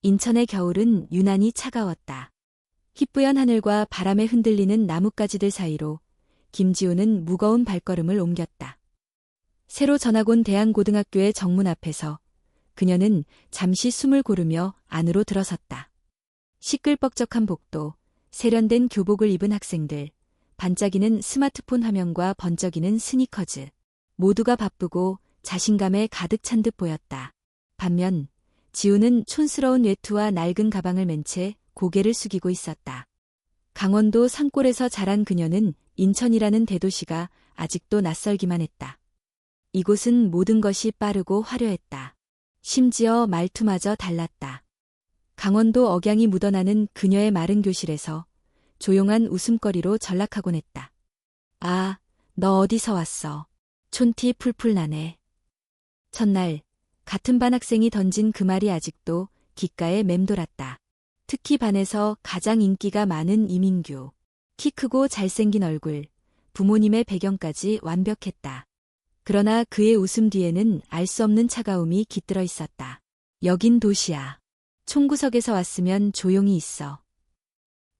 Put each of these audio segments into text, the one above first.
인천의 겨울은 유난히 차가웠다. 희뿌연 하늘과 바람에 흔들리는 나뭇가지들 사이로 김지우는 무거운 발걸음을 옮겼다. 새로 전학 온 대안고등학교의 정문 앞에서 그녀는 잠시 숨을 고르며 안으로 들어섰다. 시끌벅적한 복도, 세련된 교복을 입은 학생들, 반짝이는 스마트폰 화면과 번쩍이는 스니커즈. 모두가 바쁘고 자신감에 가득 찬 듯 보였다. 반면 지우는 촌스러운 외투와 낡은 가방을 맨 채 고개를 숙이고 있었다. 강원도 산골에서 자란 그녀는 인천이라는 대도시가 아직도 낯설기만 했다. 이곳은 모든 것이 빠르고 화려했다. 심지어 말투마저 달랐다. 강원도 억양이 묻어나는 그녀의 마른 교실에서 조용한 웃음거리로 전락하곤 했다. 아, 너 어디서 왔어? 촌티 풀풀 나네. 첫날, 같은 반 학생이 던진 그 말이 아직도 귓가에 맴돌았다. 특히 반에서 가장 인기가 많은 이민규. 키 크고 잘생긴 얼굴, 부모님의 배경까지 완벽했다. 그러나 그의 웃음 뒤에는 알 수 없는 차가움이 깃들어 있었다. 여긴 도시야. 총구석에서 왔으면 조용히 있어.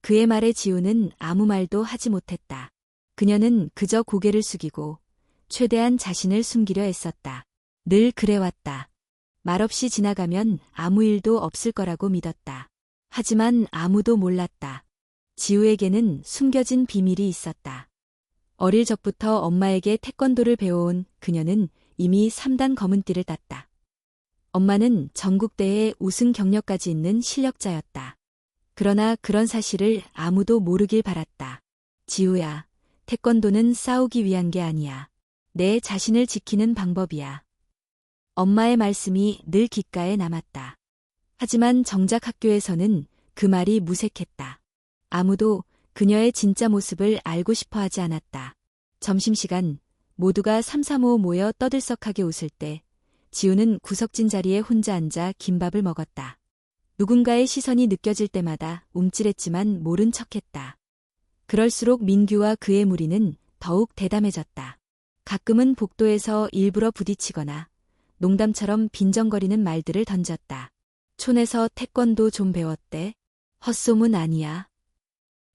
그의 말에 지우는 아무 말도 하지 못했다. 그녀는 그저 고개를 숙이고 최대한 자신을 숨기려 애썼다. 늘 그래왔다. 말없이 지나가면 아무 일도 없을 거라고 믿었다. 하지만 아무도 몰랐다. 지우에게는 숨겨진 비밀이 있었다. 어릴 적부터 엄마에게 태권도를 배워온 그녀는 이미 3단 검은띠를 땄다. 엄마는 전국대회 우승 경력까지 있는 실력자였다. 그러나 그런 사실을 아무도 모르길 바랐다. 지우야, 태권도는 싸우기 위한 게 아니야. 내 자신을 지키는 방법이야. 엄마의 말씀이 늘 귓가에 남았다. 하지만 정작 학교에서는 그 말이 무색했다. 아무도 그녀의 진짜 모습을 알고 싶어 하지 않았다. 점심시간 모두가 삼삼오오 모여 떠들썩하게 웃을 때 지우는 구석진 자리에 혼자 앉아 김밥을 먹었다. 누군가의 시선이 느껴질 때마다 움찔했지만 모른 척했다. 그럴수록 민규와 그의 무리는 더욱 대담해졌다. 가끔은 복도에서 일부러 부딪히거나 농담처럼 빈정거리는 말들을 던졌다. 촌에서 태권도 좀 배웠대? 헛소문 아니야.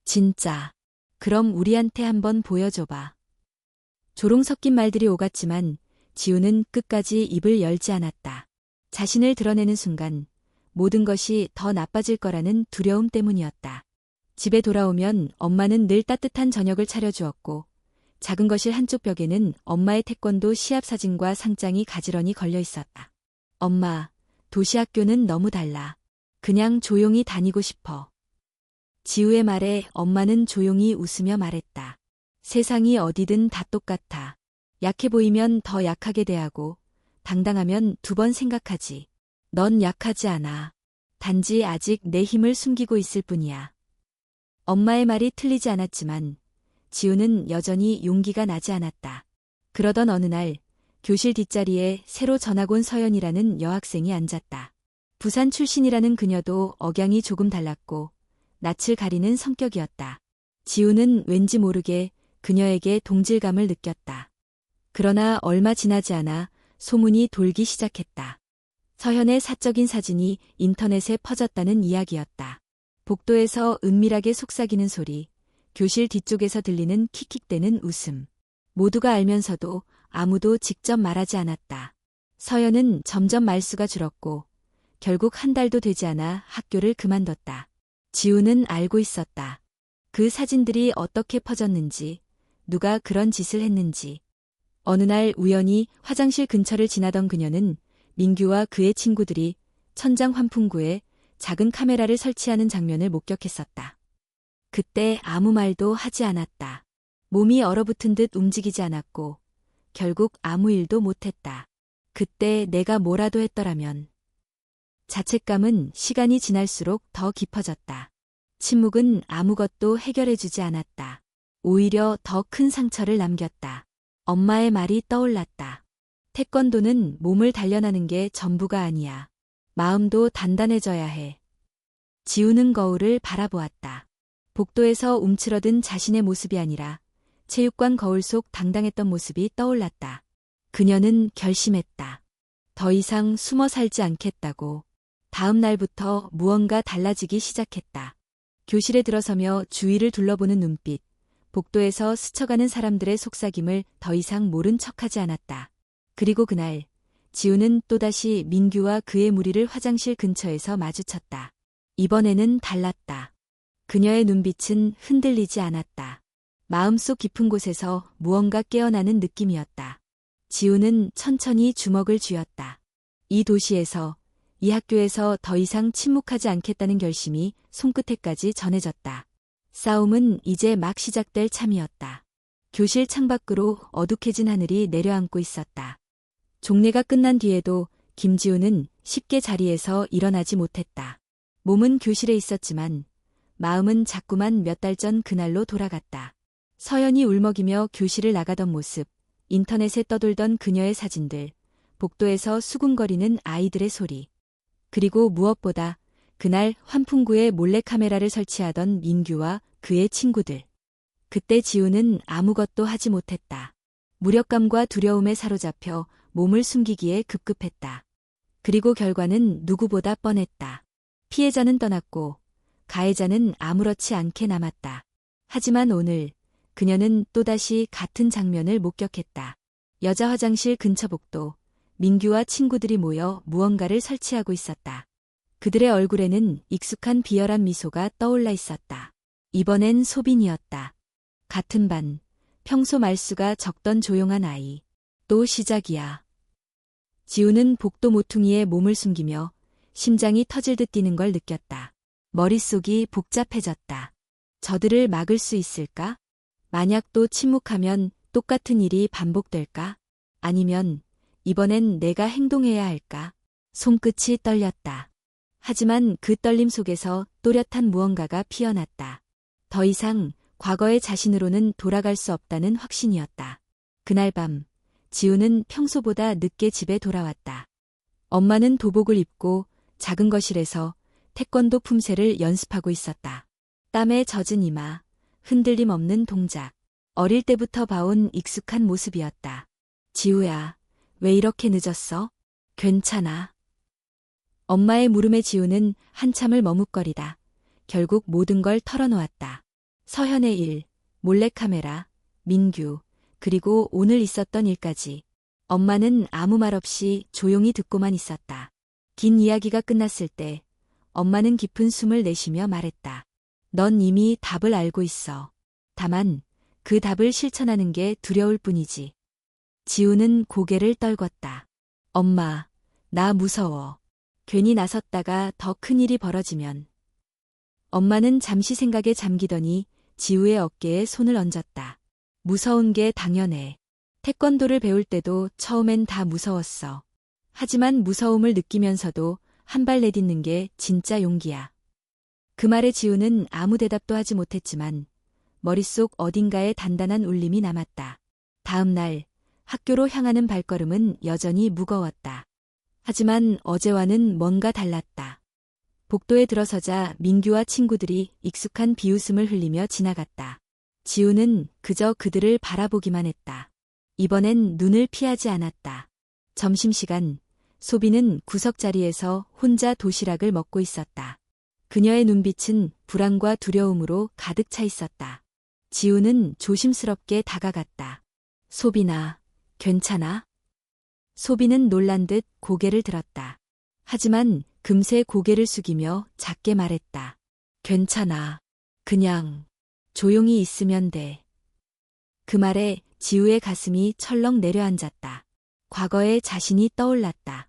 진짜. 그럼 우리한테 한번 보여줘봐. 조롱 섞인 말들이 오갔지만 지우는 끝까지 입을 열지 않았다. 자신을 드러내는 순간 모든 것이 더 나빠질 거라는 두려움 때문이었다. 집에 돌아오면 엄마는 늘 따뜻한 저녁을 차려주었고 작은 거실 한쪽 벽에는 엄마의 태권도 시합 사진과 상장이 가지런히 걸려 있었다. 엄마, 도시 학교는 너무 달라. 그냥 조용히 다니고 싶어. 지우의 말에 엄마는 조용히 웃으며 말했다. 세상이 어디든 다 똑같아. 약해 보이면 더 약하게 대하고 당당하면 2번 생각하지. 넌 약하지 않아. 단지 아직 내 힘을 숨기고 있을 뿐이야. 엄마의 말이 틀리지 않았지만 지우는 여전히 용기가 나지 않았다. 그러던 어느 날 교실 뒷자리에 새로 전학 온 서연이라는 여학생이 앉았다. 부산 출신이라는 그녀도 억양이 조금 달랐고 낯을 가리는 성격이었다. 지우는 왠지 모르게 그녀에게 동질감을 느꼈다. 그러나 얼마 지나지 않아 소문이 돌기 시작했다. 서현의 사적인 사진이 인터넷에 퍼졌다는 이야기였다. 복도에서 은밀하게 속삭이는 소리, 교실 뒤쪽에서 들리는 킥킥대는 웃음. 모두가 알면서도 아무도 직접 말하지 않았다. 서연은 점점 말수가 줄었고 결국 한 달도 되지 않아 학교를 그만뒀다. 지우는 알고 있었다. 그 사진들이 어떻게 퍼졌는지, 누가 그런 짓을 했는지. 어느 날 우연히 화장실 근처를 지나던 그녀는 민규와 그의 친구들이 천장 환풍구에 작은 카메라를 설치하는 장면을 목격했었다. 그때 아무 말도 하지 않았다. 몸이 얼어붙은 듯 움직이지 않았고 결국 아무 일도 못했다. 그때 내가 뭐라도 했더라면. 자책감은 시간이 지날수록 더 깊어졌다. 침묵은 아무것도 해결해주지 않았다. 오히려 더 큰 상처를 남겼다. 엄마의 말이 떠올랐다. 태권도는 몸을 단련하는 게 전부가 아니야. 마음도 단단해져야 해. 지우는 거울을 바라보았다. 복도에서 움츠러든 자신의 모습이 아니라 체육관 거울 속 당당했던 모습이 떠올랐다. 그녀는 결심했다. 더 이상 숨어 살지 않겠다고. 다음 날부터 무언가 달라지기 시작했다. 교실에 들어서며 주위를 둘러보는 눈빛, 복도에서 스쳐가는 사람들의 속삭임을 더 이상 모른 척하지 않았다. 그리고 그날, 지우는 또다시 민규와 그의 무리를 화장실 근처에서 마주쳤다. 이번에는 달랐다. 그녀의 눈빛은 흔들리지 않았다. 마음속 깊은 곳에서 무언가 깨어나는 느낌이었다. 지우는 천천히 주먹을 쥐었다. 이 도시에서, 이 학교에서 더 이상 침묵하지 않겠다는 결심이 손끝에까지 전해졌다. 싸움은 이제 막 시작될 참이었다. 교실 창밖으로 어둑해진 하늘이 내려앉고 있었다. 종례가 끝난 뒤에도 김지우는 쉽게 자리에서 일어나지 못했다. 몸은 교실에 있었지만 마음은 자꾸만 몇 달 전 그날로 돌아갔다. 서연이 울먹이며 교실을 나가던 모습, 인터넷에 떠돌던 그녀의 사진들, 복도에서 수군거리는 아이들의 소리. 그리고 무엇보다 그날 환풍구에 몰래카메라를 설치하던 민규와 그의 친구들. 그때 지우는 아무것도 하지 못했다. 무력감과 두려움에 사로잡혀 몸을 숨기기에 급급했다. 그리고 결과는 누구보다 뻔했다. 피해자는 떠났고 가해자는 아무렇지 않게 남았다. 하지만 오늘 그녀는 또다시 같은 장면을 목격했다. 여자 화장실 근처 복도, 민규와 친구들이 모여 무언가를 설치하고 있었다. 그들의 얼굴에는 익숙한 비열한 미소가 떠올라 있었다. 이번엔 소빈이었다. 같은 반, 평소 말수가 적던 조용한 아이. 또 시작이야. 지우는 복도 모퉁이에 몸을 숨기며 심장이 터질 듯 뛰는 걸 느꼈다. 머릿속이 복잡해졌다. 저들을 막을 수 있을까? 만약 또 침묵하면 똑같은 일이 반복될까? 아니면 이번엔 내가 행동해야 할까? 손끝이 떨렸다. 하지만 그 떨림 속에서 또렷한 무언가가 피어났다. 더 이상 과거의 자신으로는 돌아갈 수 없다는 확신이었다. 그날 밤, 지우는 평소보다 늦게 집에 돌아왔다. 엄마는 도복을 입고 작은 거실에서 태권도 품새를 연습하고 있었다. 땀에 젖은 이마, 흔들림 없는 동작. 어릴 때부터 봐온 익숙한 모습이었다. 지우야, 왜 이렇게 늦었어? 괜찮아. 엄마의 물음에 지우는 한참을 머뭇거리다 결국 모든 걸 털어놓았다. 서현의 일, 몰래카메라, 민규, 그리고 오늘 있었던 일까지. 엄마는 아무 말 없이 조용히 듣고만 있었다. 긴 이야기가 끝났을 때 엄마는 깊은 숨을 내쉬며 말했다. 넌 이미 답을 알고 있어. 다만 그 답을 실천하는 게 두려울 뿐이지. 지우는 고개를 떨궜다. 엄마, 나 무서워. 괜히 나섰다가 더 큰 일이 벌어지면. 엄마는 잠시 생각에 잠기더니 지우의 어깨에 손을 얹었다. 무서운 게 당연해. 태권도를 배울 때도 처음엔 다 무서웠어. 하지만 무서움을 느끼면서도 한 발 내딛는 게 진짜 용기야. 그 말에 지우는 아무 대답도 하지 못했지만 머릿속 어딘가에 단단한 울림이 남았다. 다음 날 학교로 향하는 발걸음은 여전히 무거웠다. 하지만 어제와는 뭔가 달랐다. 복도에 들어서자 민규와 친구들이 익숙한 비웃음을 흘리며 지나갔다. 지우는 그저 그들을 바라보기만 했다. 이번엔 눈을 피하지 않았다. 점심시간, 소비는 구석자리에서 혼자 도시락을 먹고 있었다. 그녀의 눈빛은 불안과 두려움으로 가득 차 있었다. 지우는 조심스럽게 다가갔다. 소빈아, 괜찮아? 소비는 놀란 듯 고개를 들었다. 하지만 금세 고개를 숙이며 작게 말했다. 괜찮아. 그냥 조용히 있으면 돼. 그 말에 지우의 가슴이 철렁 내려앉았다. 과거의 자신이 떠올랐다.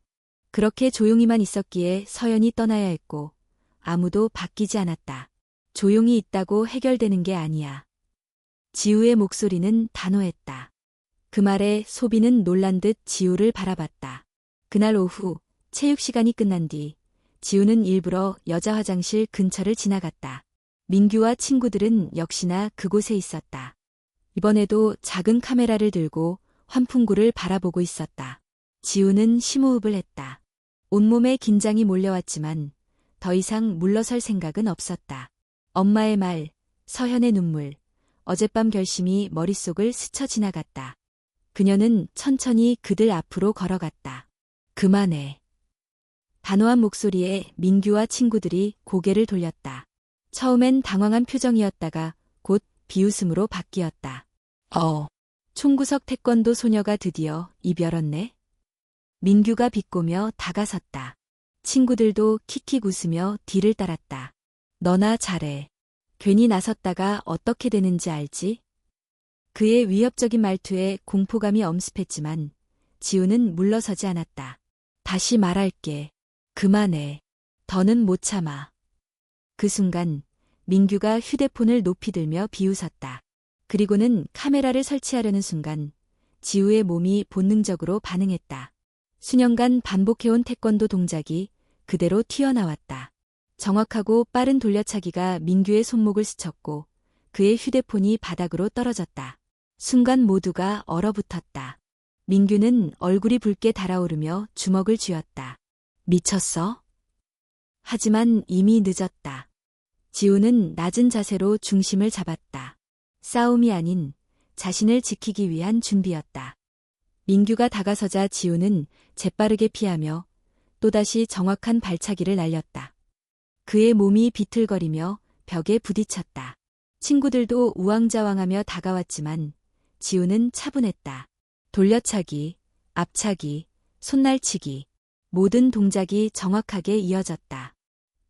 그렇게 조용히만 있었기에 서연이 떠나야 했고 아무도 바뀌지 않았다. 조용히 있다고 해결되는 게 아니야. 지우의 목소리는 단호했다. 그 말에 소비는 놀란 듯 지우를 바라봤다. 그날 오후 체육 시간이 끝난 뒤 지우는 일부러 여자 화장실 근처를 지나갔다. 민규와 친구들은 역시나 그곳에 있었다. 이번에도 작은 카메라를 들고 환풍구를 바라보고 있었다. 지우는 심호흡을 했다. 온몸에 긴장이 몰려왔지만 더 이상 물러설 생각은 없었다. 엄마의 말, 서현의 눈물, 어젯밤 결심이 머릿속을 스쳐 지나갔다. 그녀는 천천히 그들 앞으로 걸어갔다. 그만해. 단호한 목소리에 민규와 친구들이 고개를 돌렸다. 처음엔 당황한 표정이었다가 곧 비웃음으로 바뀌었다. 총구석 태권도 소녀가 드디어 입 열었네. 민규가 비꼬며 다가섰다. 친구들도 킥킥 웃으며 뒤를 따랐다. 너나 잘해. 괜히 나섰다가 어떻게 되는지 알지? 그의 위협적인 말투에 공포감이 엄습했지만 지우는 물러서지 않았다. 다시 말할게. 그만해. 더는 못 참아. 그 순간 민규가 휴대폰을 높이 들며 비웃었다. 그리고는 카메라를 설치하려는 순간 지우의 몸이 본능적으로 반응했다. 수년간 반복해온 태권도 동작이 그대로 튀어나왔다. 정확하고 빠른 돌려차기가 민규의 손목을 스쳤고 그의 휴대폰이 바닥으로 떨어졌다. 순간 모두가 얼어붙었다. 민규는 얼굴이 붉게 달아오르며 주먹을 쥐었다. 미쳤어? 하지만 이미 늦었다. 지우는 낮은 자세로 중심을 잡았다. 싸움이 아닌 자신을 지키기 위한 준비였다. 민규가 다가서자 지우는 재빠르게 피하며 또다시 정확한 발차기를 날렸다. 그의 몸이 비틀거리며 벽에 부딪혔다. 친구들도 우왕좌왕하며 다가왔지만 지우는 차분했다. 돌려차기, 앞차기, 손날치기, 모든 동작이 정확하게 이어졌다.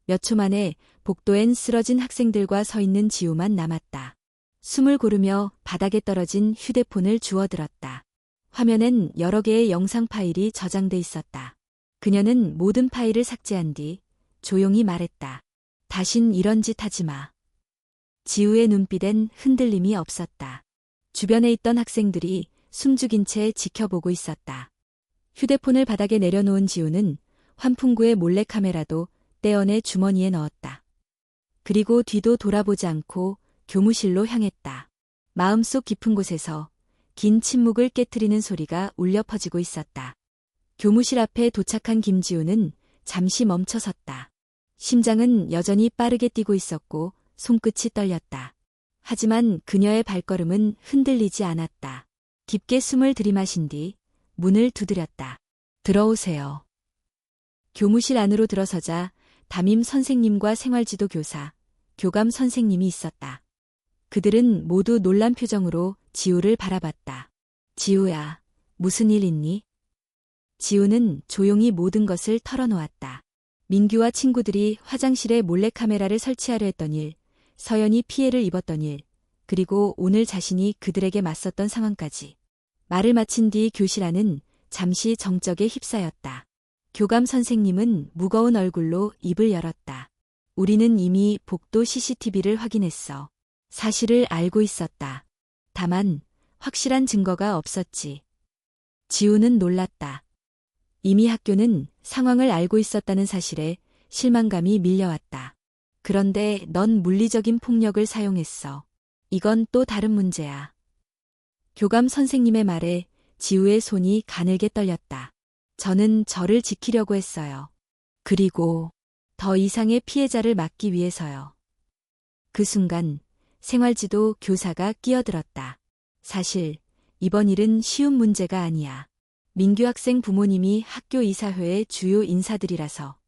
몇 초 만에 복도엔 쓰러진 학생들과 서 있는 지우만 남았다. 숨을 고르며 바닥에 떨어진 휴대폰을 주워들었다. 화면엔 여러 개의 영상 파일이 저장돼 있었다. 그녀는 모든 파일을 삭제한 뒤 조용히 말했다. 다신 이런 짓 하지 마. 지우의 눈빛엔 흔들림이 없었다. 주변에 있던 학생들이 숨죽인 채 지켜보고 있었다. 휴대폰을 바닥에 내려놓은 지우는 환풍구의 몰래카메라도 떼어내 주머니에 넣었다. 그리고 뒤도 돌아보지 않고 교무실로 향했다. 마음속 깊은 곳에서 긴 침묵을 깨트리는 소리가 울려 퍼지고 있었다. 교무실 앞에 도착한 김지우는 잠시 멈춰섰다. 심장은 여전히 빠르게 뛰고 있었고 손끝이 떨렸다. 하지만 그녀의 발걸음은 흔들리지 않았다. 깊게 숨을 들이마신 뒤 문을 두드렸다. 들어오세요. 교무실 안으로 들어서자 담임 선생님과 생활지도 교사, 교감 선생님이 있었다. 그들은 모두 놀란 표정으로 지우를 바라봤다. 지우야, 무슨 일 있니? 지우는 조용히 모든 것을 털어놓았다. 민규와 친구들이 화장실에 몰래카메라를 설치하려 했던 일, 서연이 피해를 입었던 일, 그리고 오늘 자신이 그들에게 맞섰던 상황까지. 말을 마친 뒤 교실 안은 잠시 정적에 휩싸였다. 교감 선생님은 무거운 얼굴로 입을 열었다. 우리는 이미 복도 CCTV를 확인했어. 사실을 알고 있었다. 다만 확실한 증거가 없었지. 지우는 놀랐다. 이미 학교는 상황을 알고 있었다는 사실에 실망감이 밀려왔다. 그런데 넌 물리적인 폭력을 사용했어. 이건 또 다른 문제야. 교감 선생님의 말에 지우의 손이 가늘게 떨렸다. 저는 저를 지키려고 했어요. 그리고 더 이상의 피해자를 막기 위해서요. 그 순간 생활지도 교사가 끼어들었다. 사실 이번 일은 쉬운 문제가 아니야. 민규 학생 부모님이 학교 이사회의 주요 인사들이라서.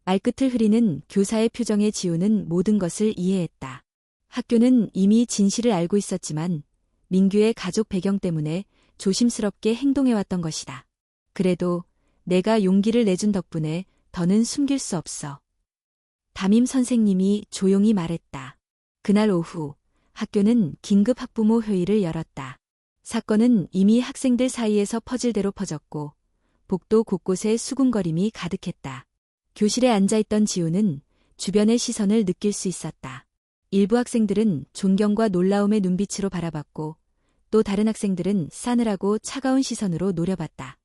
말끝을 흐리는 교사의 표정에 지우는 모든 것을 이해했다. 학교는 이미 진실을 알고 있었지만 민규의 가족 배경 때문에 조심스럽게 행동해왔던 것이다. 그래도 내가 용기를 내준 덕분에 더는 숨길 수 없어. 담임 선생님이 조용히 말했다. 그날 오후 학교는 긴급 학부모 회의를 열었다. 사건은 이미 학생들 사이에서 퍼질 대로 퍼졌고 복도 곳곳에 수군거림이 가득했다. 교실에 앉아있던 지우는 주변의 시선을 느낄 수 있었다. 일부 학생들은 존경과 놀라움의 눈빛으로 바라봤고 또 다른 학생들은 싸늘하고 차가운 시선으로 노려봤다.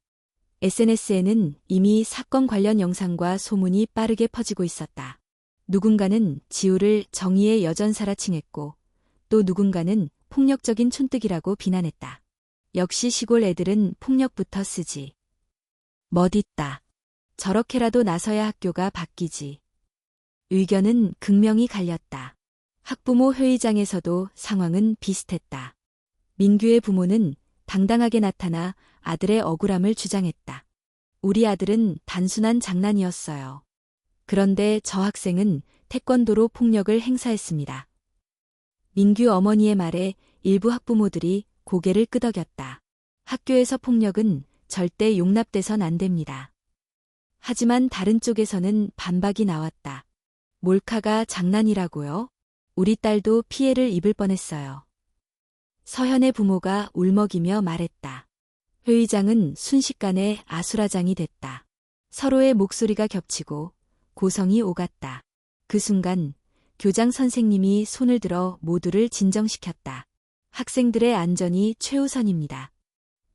SNS에는 이미 사건 관련 영상과 소문이 빠르게 퍼지고 있었다. 누군가는 지우를 정의의 여전사라 칭했고 또 누군가는 폭력적인 촌뜨기라고 비난했다. 역시 시골 애들은 폭력부터 쓰지. 멋있다. 저렇게라도 나서야 학교가 바뀌지. 의견은 극명히 갈렸다. 학부모 회의장에서도 상황은 비슷했다. 민규의 부모는 당당하게 나타나 아들의 억울함을 주장했다. 우리 아들은 단순한 장난이었어요. 그런데 저 학생은 태권도로 폭력을 행사했습니다. 민규 어머니의 말에 일부 학부모들이 고개를 끄덕였다. 학교에서 폭력은 절대 용납돼선 안 됩니다. 하지만 다른 쪽에서는 반박이 나왔다. 몰카가 장난이라고요? 우리 딸도 피해를 입을 뻔했어요. 서현의 부모가 울먹이며 말했다. 회의장은 순식간에 아수라장이 됐다. 서로의 목소리가 겹치고 고성이 오갔다. 그 순간 교장 선생님이 손을 들어 모두를 진정시켰다. 학생들의 안전이 최우선입니다.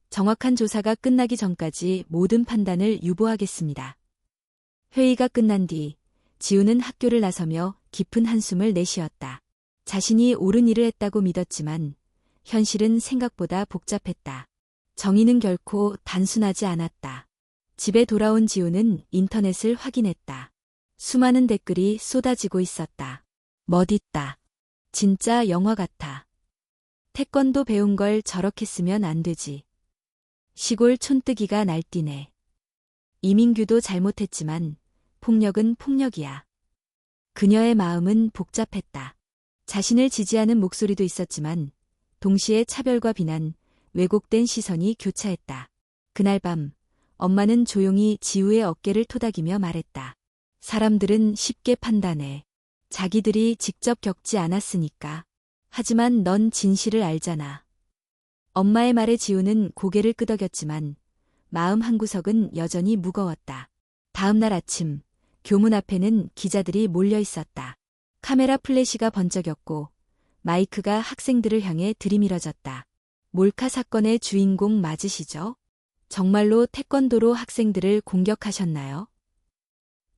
정확한 조사가 끝나기 전까지 모든 판단을 유보하겠습니다. 회의가 끝난 뒤 지우는 학교를 나서며 깊은 한숨을 내쉬었다. 자신이 옳은 일을 했다고 믿었지만 현실은 생각보다 복잡했다. 정의는 결코 단순하지 않았다. 집에 돌아온 지우는 인터넷을 확인했다. 수많은 댓글이 쏟아지고 있었다. 멋있다. 진짜 영화 같아. 태권도 배운 걸 저렇게 쓰면 안 되지. 시골 촌뜨기가 날뛰네. 이민규도 잘못했지만 폭력은 폭력이야. 그녀의 마음은 복잡했다. 자신을 지지하는 목소리도 있었지만 동시에 차별과 비난, 왜곡된 시선이 교차했다. 그날 밤 엄마는 조용히 지우의 어깨를 토닥이며 말했다. 사람들은 쉽게 판단해. 자기들이 직접 겪지 않았으니까. 하지만 넌 진실을 알잖아. 엄마의 말에 지우는 고개를 끄덕였지만 마음 한구석은 여전히 무거웠다. 다음 날 아침 교문 앞에는 기자들이 몰려 있었다. 카메라 플래시가 번쩍였고 마이크가 학생들을 향해 들이밀어졌다. 몰카 사건의 주인공 맞으시죠? 정말로 태권도로 학생들을 공격하셨나요?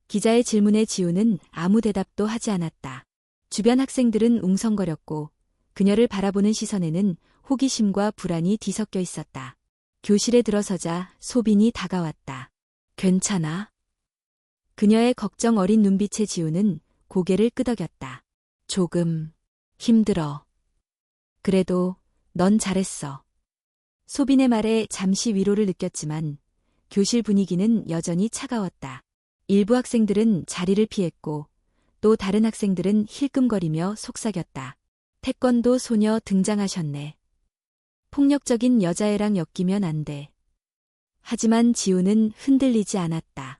기자의 질문에 지우는 아무 대답도 하지 않았다. 주변 학생들은 웅성거렸고 그녀를 바라보는 시선에는 호기심과 불안이 뒤섞여 있었다. 교실에 들어서자 소빈이 다가왔다. 괜찮아? 그녀의 걱정 어린 눈빛에 지우는 고개를 끄덕였다. 조금 힘들어. 그래도 넌 잘했어. 소빈의 말에 잠시 위로를 느꼈지만 교실 분위기는 여전히 차가웠다. 일부 학생들은 자리를 피했고 또 다른 학생들은 힐끔거리며 속삭였다. 태권도 소녀 등장하셨네. 폭력적인 여자애랑 엮이면 안 돼. 하지만 지우는 흔들리지 않았다.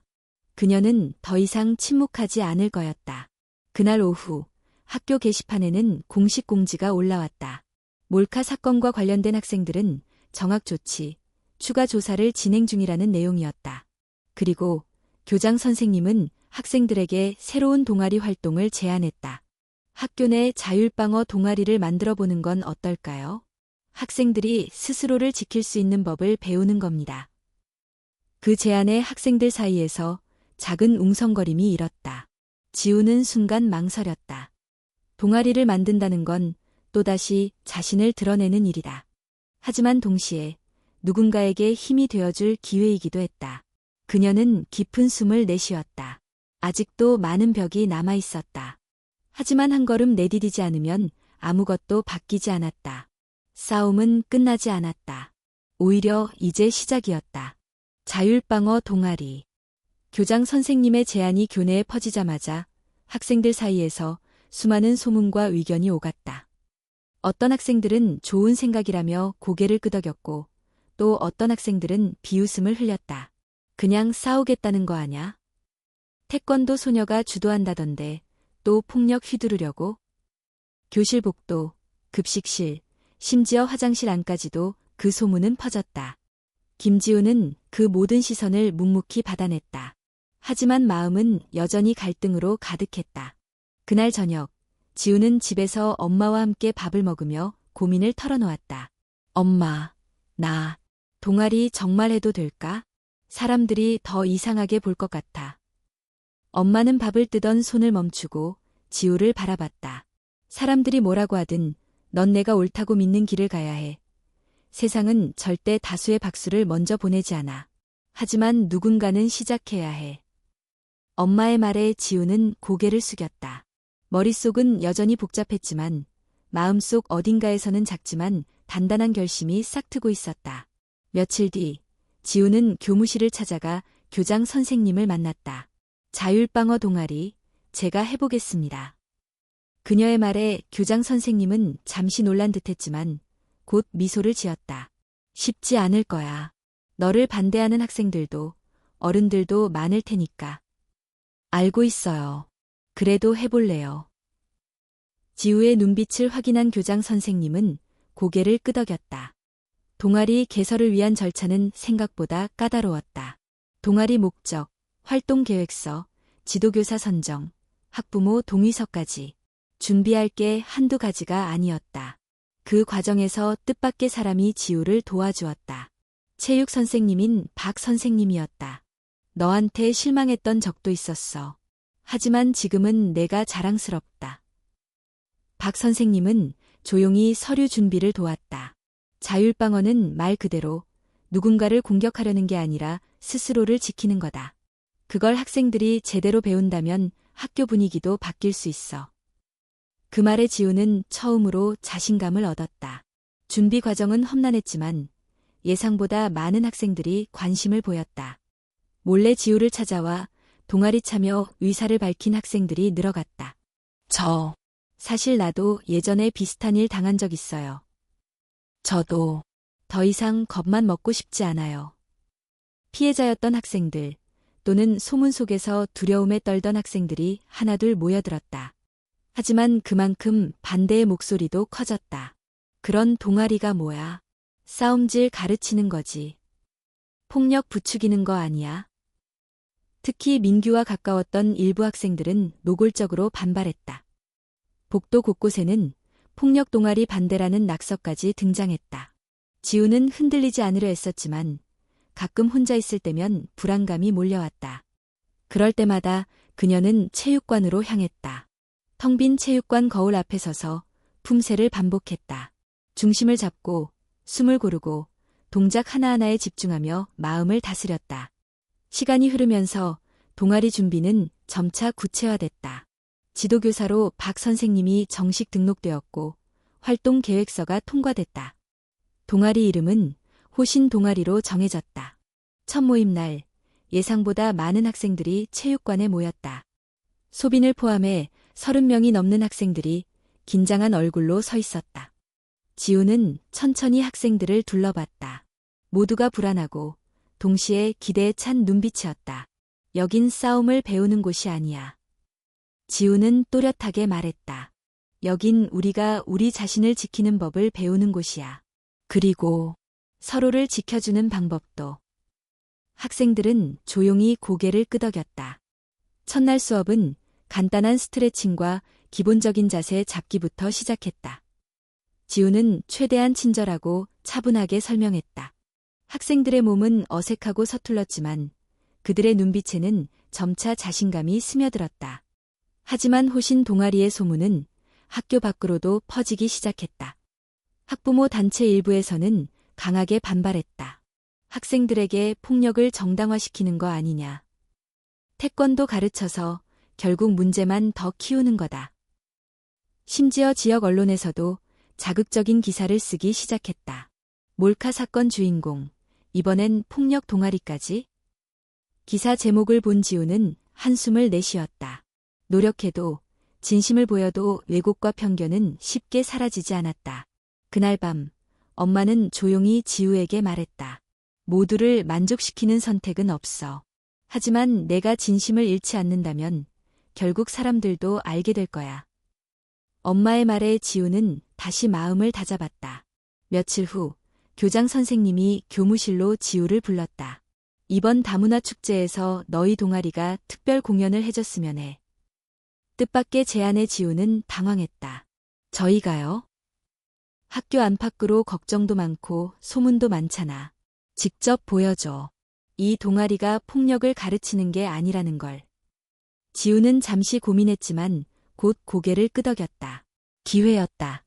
그녀는 더 이상 침묵하지 않을 거였다. 그날 오후 학교 게시판에는 공식 공지가 올라왔다. 몰카 사건과 관련된 학생들은 정학 조치, 추가 조사를 진행 중이라는 내용이었다. 그리고 교장 선생님은 학생들에게 새로운 동아리 활동을 제안했다. 학교 내 자율방어 동아리를 만들어 보는 건 어떨까요? 학생들이 스스로를 지킬 수 있는 법을 배우는 겁니다. 그 제안에 학생들 사이에서 작은 웅성거림이 일었다. 지우는 순간 망설였다. 동아리를 만든다는 건 또다시 자신을 드러내는 일이다. 하지만 동시에 누군가에게 힘이 되어줄 기회이기도 했다. 그녀는 깊은 숨을 내쉬었다. 아직도 많은 벽이 남아 있었다. 하지만 한 걸음 내디디지 않으면 아무것도 바뀌지 않았다. 싸움은 끝나지 않았다. 오히려 이제 시작이었다. 자율방어 동아리. 교장 선생님의 제안이 교내에 퍼지자마자 학생들 사이에서 수많은 소문과 의견이 오갔다. 어떤 학생들은 좋은 생각이라며 고개를 끄덕였고 또 어떤 학생들은 비웃음을 흘렸다. 그냥 싸우겠다는 거 아냐? 태권도 소녀가 주도한다던데 또 폭력 휘두르려고? 교실 복도, 급식실, 심지어 화장실 안까지도 그 소문은 퍼졌다. 김지우는 그 모든 시선을 묵묵히 받아냈다. 하지만 마음은 여전히 갈등으로 가득했다. 그날 저녁, 지우는 집에서 엄마와 함께 밥을 먹으며 고민을 털어놓았다. 엄마, 나 동아리 정말 해도 될까? 사람들이 더 이상하게 볼 것 같아. 엄마는 밥을 뜨던 손을 멈추고 지우를 바라봤다. 사람들이 뭐라고 하든 넌 내가 옳다고 믿는 길을 가야 해. 세상은 절대 다수의 박수를 먼저 보내지 않아. 하지만 누군가는 시작해야 해. 엄마의 말에 지우는 고개를 숙였다. 머릿속은 여전히 복잡했지만 마음속 어딘가에서는 작지만 단단한 결심이 싹트고 있었다. 며칠 뒤 지우는 교무실을 찾아가 교장 선생님을 만났다. 자율방어 동아리, 제가 해보겠습니다. 그녀의 말에 교장 선생님은 잠시 놀란 듯했지만 곧 미소를 지었다. 쉽지 않을 거야. 너를 반대하는 학생들도 어른들도 많을 테니까. 알고 있어요. 그래도 해볼래요. 지우의 눈빛을 확인한 교장 선생님은 고개를 끄덕였다. 동아리 개설을 위한 절차는 생각보다 까다로웠다. 동아리 목적, 활동 계획서, 지도교사 선정, 학부모 동의서까지 준비할 게 한두 가지가 아니었다. 그 과정에서 뜻밖의 사람이 지우를 도와주었다. 체육 선생님인 박 선생님이었다. 너한테 실망했던 적도 있었어. 하지만 지금은 내가 자랑스럽다. 박 선생님은 조용히 서류 준비를 도왔다. 자율방어는 말 그대로 누군가를 공격하려는 게 아니라 스스로를 지키는 거다. 그걸 학생들이 제대로 배운다면 학교 분위기도 바뀔 수 있어. 그 말에 지우는 처음으로 자신감을 얻었다. 준비 과정은 험난했지만 예상보다 많은 학생들이 관심을 보였다. 몰래 지우를 찾아와 동아리 참여 의사를 밝힌 학생들이 늘어갔다. 사실 나도 예전에 비슷한 일 당한 적 있어요. 저도 더 이상 겁만 먹고 싶지 않아요. 피해자였던 학생들 또는 소문 속에서 두려움에 떨던 학생들이 하나둘 모여들었다. 하지만 그만큼 반대의 목소리도 커졌다. 그런 동아리가 뭐야? 싸움질 가르치는 거지. 폭력 부추기는 거 아니야? 특히 민규와 가까웠던 일부 학생들은 노골적으로 반발했다. 복도 곳곳에는 폭력 동아리 반대라는 낙서까지 등장했다. 지우는 흔들리지 않으려 애썼지만 가끔 혼자 있을 때면 불안감이 몰려왔다. 그럴 때마다 그녀는 체육관으로 향했다. 텅 빈 체육관 거울 앞에 서서 품새를 반복했다. 중심을 잡고 숨을 고르고 동작 하나하나에 집중하며 마음을 다스렸다. 시간이 흐르면서 동아리 준비는 점차 구체화됐다. 지도교사로 박 선생님이 정식 등록되었고 활동 계획서가 통과됐다. 동아리 이름은 호신 동아리로 정해졌다. 첫 모임 날 예상보다 많은 학생들이 체육관에 모였다. 소빈을 포함해 30명이 넘는 학생들이 긴장한 얼굴로 서 있었다. 지우는 천천히 학생들을 둘러봤다. 모두가 불안하고 동시에 기대에 찬 눈빛이었다. 여긴 싸움을 배우는 곳이 아니야. 지우는 또렷하게 말했다. 여긴 우리가 우리 자신을 지키는 법을 배우는 곳이야. 그리고 서로를 지켜주는 방법도. 학생들은 조용히 고개를 끄덕였다. 첫날 수업은 간단한 스트레칭과 기본적인 자세 잡기부터 시작했다. 지우는 최대한 친절하고 차분하게 설명했다. 학생들의 몸은 어색하고 서툴렀지만 그들의 눈빛에는 점차 자신감이 스며들었다. 하지만 호신 동아리의 소문은 학교 밖으로도 퍼지기 시작했다. 학부모 단체 일부에서는 강하게 반발했다. 학생들에게 폭력을 정당화시키는 거 아니냐. 태권도 가르쳐서 결국 문제만 더 키우는 거다. 심지어 지역 언론에서도 자극적인 기사를 쓰기 시작했다. 몰카 사건 주인공, 이번엔 폭력 동아리까지? 기사 제목을 본 지우는 한숨을 내쉬었다. 노력해도, 진심을 보여도 왜곡과 편견은 쉽게 사라지지 않았다. 그날 밤, 엄마는 조용히 지우에게 말했다. 모두를 만족시키는 선택은 없어. 하지만 내가 진심을 잃지 않는다면 결국 사람들도 알게 될 거야. 엄마의 말에 지우는 다시 마음을 다잡았다. 며칠 후 교장 선생님이 교무실로 지우를 불렀다. 이번 다문화 축제에서 너희 동아리가 특별 공연을 해줬으면 해. 뜻밖의 제안에 지우는 당황했다. 저희가요? 학교 안팎으로 걱정도 많고 소문도 많잖아. 직접 보여줘. 이 동아리가 폭력을 가르치는 게 아니라는 걸. 지우는 잠시 고민했지만 곧 고개를 끄덕였다. 기회였다.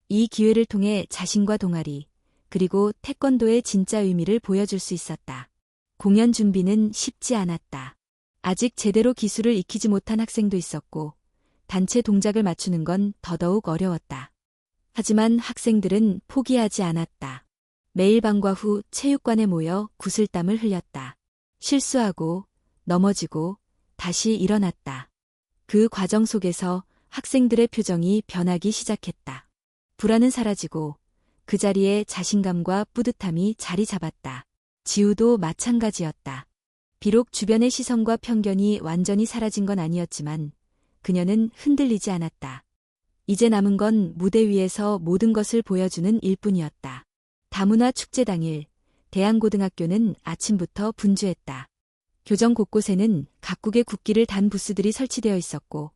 이 기회를 통해 자신과 동아리, 그리고 태권도의 진짜 의미를 보여줄 수 있었다. 공연 준비는 쉽지 않았다. 아직 제대로 기술을 익히지 못한 학생도 있었고, 단체 동작을 맞추는 건 더더욱 어려웠다. 하지만 학생들은 포기하지 않았다. 매일 방과 후 체육관에 모여 구슬땀을 흘렸다. 실수하고 넘어지고 다시 일어났다. 그 과정 속에서 학생들의 표정이 변하기 시작했다. 불안은 사라지고 그 자리에 자신감과 뿌듯함이 자리 잡았다. 지우도 마찬가지였다. 비록 주변의 시선과 편견이 완전히 사라진 건 아니었지만 그녀는 흔들리지 않았다. 이제 남은 건 무대 위에서 모든 것을 보여주는 일뿐이었다. 다문화 축제 당일 대한고등학교는 아침부터 분주했다. 교정 곳곳에는 각국의 국기를 단 부스들이 설치되어 있었고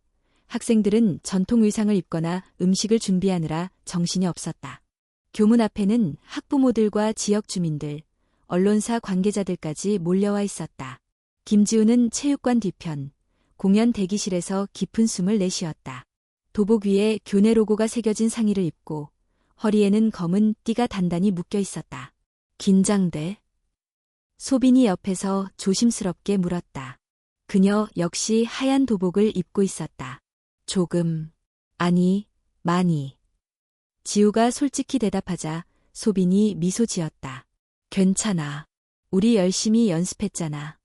학생들은 전통 의상을 입거나 음식을 준비하느라 정신이 없었다. 교문 앞에는 학부모들과 지역 주민들, 언론사 관계자들까지 몰려와 있었다. 김지우는 체육관 뒤편, 공연 대기실에서 깊은 숨을 내쉬었다. 도복 위에 교내 로고가 새겨진 상의를 입고 허리에는 검은 띠가 단단히 묶여 있었다. 긴장돼? 소빈이 옆에서 조심스럽게 물었다. 그녀 역시 하얀 도복을 입고 있었다. 조금, 아니, 많이. 지우가 솔직히 대답하자 소빈이 미소 지었다. 괜찮아. 우리 열심히 연습했잖아.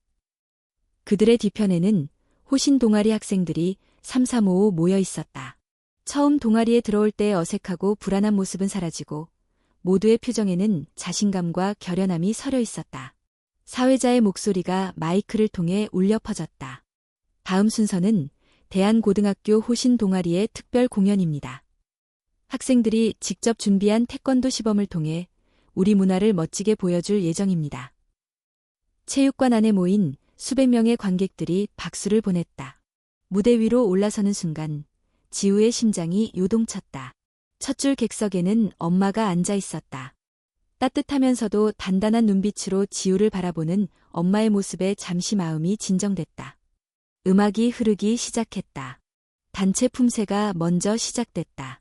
그들의 뒤편에는 호신 동아리 학생들이 3-3-5 모여 있었다. 처음 동아리에 들어올 때 어색하고 불안한 모습은 사라지고 모두의 표정에는 자신감과 결연함이 서려 있었다. 사회자의 목소리가 마이크를 통해 울려 퍼졌다. 다음 순서는 대한고등학교 호신 동아리의 특별 공연입니다. 학생들이 직접 준비한 태권도 시범을 통해 우리 문화를 멋지게 보여줄 예정입니다. 체육관 안에 모인 수백 명의 관객들이 박수를 보냈다. 무대 위로 올라서는 순간 지우의 심장이 요동쳤다. 첫 줄 객석에는 엄마가 앉아 있었다. 따뜻하면서도 단단한 눈빛으로 지우를 바라보는 엄마의 모습에 잠시 마음이 진정됐다. 음악이 흐르기 시작했다. 단체 품새가 먼저 시작됐다.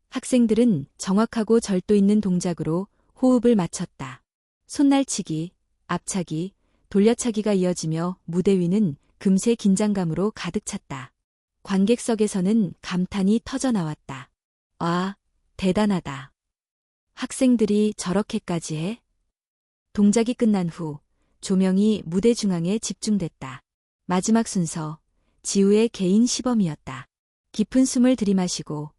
학생들은 정확하고 절도 있는 동작으로 호흡을 맞췄다. 손날치기, 앞차기, 돌려차기가 이어지며 무대 위는 금세 긴장감으로 가득 찼다. 관객석에서는 감탄이 터져나왔다. 와, 대단하다. 학생들이 저렇게까지 해? 동작이 끝난 후 조명이 무대 중앙에 집중됐다. 마지막 순서, 지우의 개인 시범이었다. 깊은 숨을 들이마시고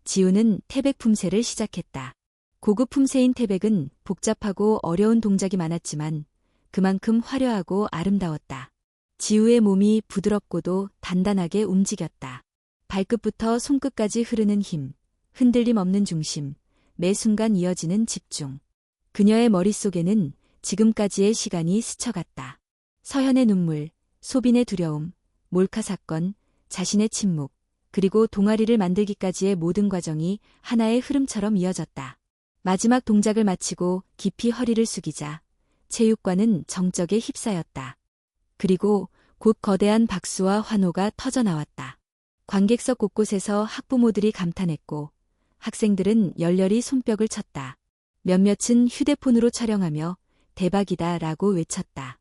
지우는 태백 품새를 시작했다. 고급 품새인 태백은 복잡하고 어려운 동작이 많았지만 그만큼 화려하고 아름다웠다. 지우의 몸이 부드럽고도 단단하게 움직였다. 발끝부터 손끝까지 흐르는 힘, 흔들림 없는 중심, 매 순간 이어지는 집중. 그녀의 머릿속에는 지금까지의 시간이 스쳐갔다. 서현의 눈물, 소빈의 두려움, 몰카 사건, 자신의 침묵, 그리고 동아리를 만들기까지의 모든 과정이 하나의 흐름처럼 이어졌다. 마지막 동작을 마치고 깊이 허리를 숙이자 체육관은 정적에 휩싸였다. 그리고 곧 거대한 박수와 환호가 터져나왔다. 관객석 곳곳에서 학부모들이 감탄했고 학생들은 열렬히 손뼉을 쳤다. 몇몇은 휴대폰으로 촬영하며 대박이다 라고 외쳤다.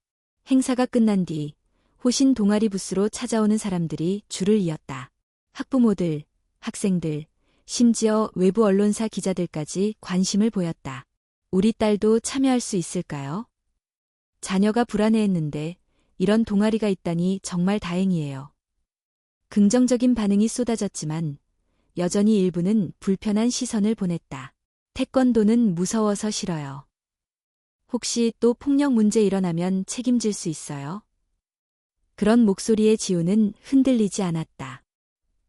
행사가 끝난 뒤 호신 동아리 부스로 찾아오는 사람들이 줄을 이었다. 학부모들, 학생들, 심지어 외부 언론사 기자들까지 관심을 보였다. 우리 딸도 참여할 수 있을까요? 자녀가 불안해했는데 이런 동아리가 있다니 정말 다행이에요. 긍정적인 반응이 쏟아졌지만 여전히 일부는 불편한 시선을 보냈다. 태권도는 무서워서 싫어요. 혹시 또 폭력 문제 일어나면 책임질 수 있어요? 그런 목소리에 지우는 흔들리지 않았다.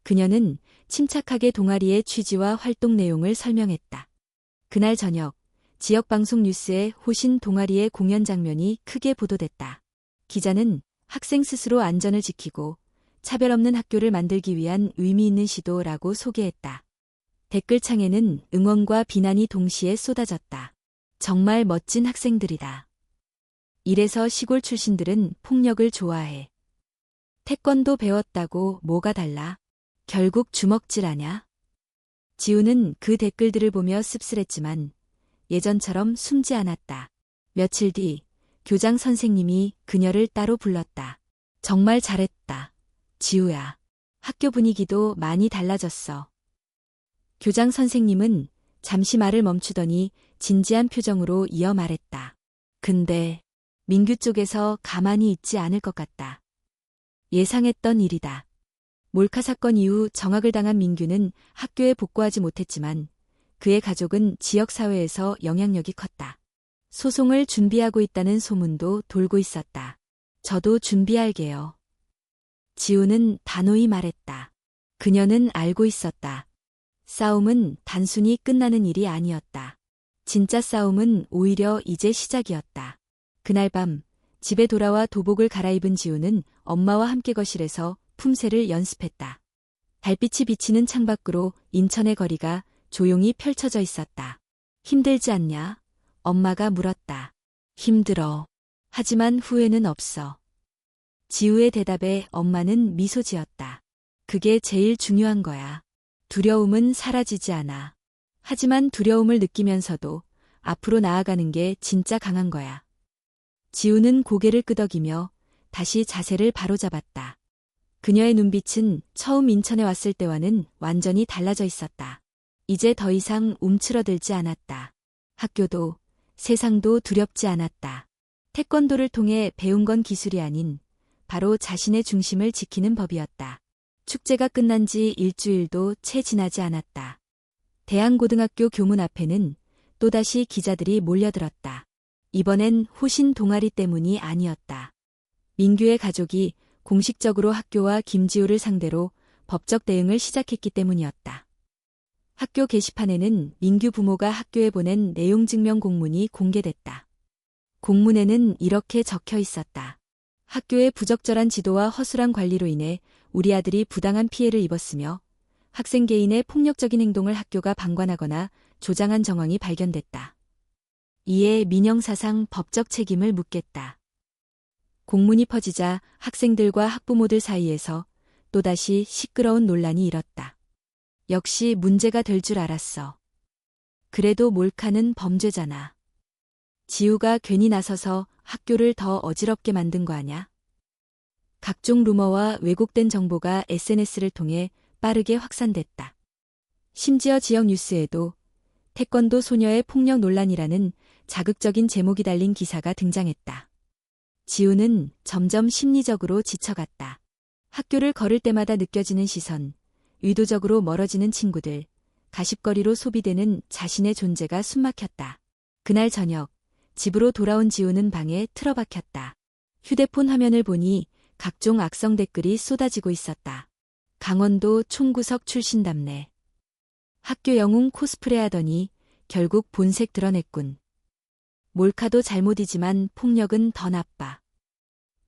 그녀는 침착하게 동아리의 취지와 활동 내용을 설명했다. 그날 저녁, 지역방송 뉴스에 호신 동아리의 공연 장면이 크게 보도됐다. 기자는 학생 스스로 안전을 지키고 차별 없는 학교를 만들기 위한 의미 있는 시도라고 소개했다. 댓글창에는 응원과 비난이 동시에 쏟아졌다. 정말 멋진 학생들이다. 이래서 시골 출신들은 폭력을 좋아해. 태권도 배웠다고 뭐가 달라? 결국 주먹질하냐? 지우는 그 댓글들을 보며 씁쓸했지만 예전처럼 숨지 않았다. 며칠 뒤 교장 선생님이 그녀를 따로 불렀다. 정말 잘했다. 지우야. 학교 분위기도 많이 달라졌어. 교장 선생님은 잠시 말을 멈추더니 진지한 표정으로 이어 말했다. 근데 민규 쪽에서 가만히 있지 않을 것 같다. 예상했던 일이다. 몰카 사건 이후 정학을 당한 민규는 학교에 복구하지 못했지만 그의 가족은 지역사회에서 영향력이 컸다. 소송을 준비하고 있다는 소문도 돌고 있었다. 저도 준비할게요. 지우는 단호히 말했다. 그녀는 알고 있었다. 싸움은 단순히 끝나는 일이 아니었다. 진짜 싸움은 오히려 이제 시작이었다. 그날 밤 집에 돌아와 도복을 갈아입은 지우는 엄마와 함께 거실에서 품새를 연습했다. 달빛이 비치는 창밖으로 인천의 거리가 조용히 펼쳐져 있었다. 힘들지 않냐? 엄마가 물었다. 힘들어. 하지만 후회는 없어. 지우의 대답에 엄마는 미소 지었다. 그게 제일 중요한 거야. 두려움은 사라지지 않아. 하지만 두려움을 느끼면서도 앞으로 나아가는 게 진짜 강한 거야. 지우는 고개를 끄덕이며 다시 자세를 바로잡았다. 그녀의 눈빛은 처음 인천에 왔을 때와는 완전히 달라져 있었다. 이제 더 이상 움츠러들지 않았다. 학교도 세상도 두렵지 않았다. 태권도를 통해 배운 건 기술이 아닌 바로 자신의 중심을 지키는 법이었다. 축제가 끝난 지 일주일도 채 지나지 않았다. 대한고등학교 교문 앞에는 또다시 기자들이 몰려들었다. 이번엔 호신 동아리 때문이 아니었다. 민규의 가족이 공식적으로 학교와 김지우를 상대로 법적 대응을 시작했기 때문이었다. 학교 게시판에는 민규 부모가 학교에 보낸 내용 증명 공문이 공개됐다. 공문에는 이렇게 적혀 있었다. 학교의 부적절한 지도와 허술한 관리로 인해 우리 아들이 부당한 피해를 입었으며 학생 개인의 폭력적인 행동을 학교가 방관하거나 조장한 정황이 발견됐다. 이에 민형사상 법적 책임을 묻겠다. 공문이 퍼지자 학생들과 학부모들 사이에서 또다시 시끄러운 논란이 일었다. 역시 문제가 될 줄 알았어. 그래도 몰카는 범죄잖아. 지우가 괜히 나서서 학교를 더 어지럽게 만든 거 아냐? 각종 루머와 왜곡된 정보가 SNS를 통해 빠르게 확산됐다. 심지어 지역 뉴스에도 태권도 소녀의 폭력 논란이라는 자극적인 제목이 달린 기사가 등장했다. 지우는 점점 심리적으로 지쳐갔다. 학교를 걸을 때마다 느껴지는 시선, 의도적으로 멀어지는 친구들, 가십거리로 소비되는 자신의 존재가 숨막혔다. 그날 저녁, 집으로 돌아온 지우는 방에 틀어박혔다. 휴대폰 화면을 보니 각종 악성 댓글이 쏟아지고 있었다. 강원도 총구석 출신답네. 학교 영웅 코스프레 하더니 결국 본색 드러냈군. 몰카도 잘못이지만 폭력은 더 나빠.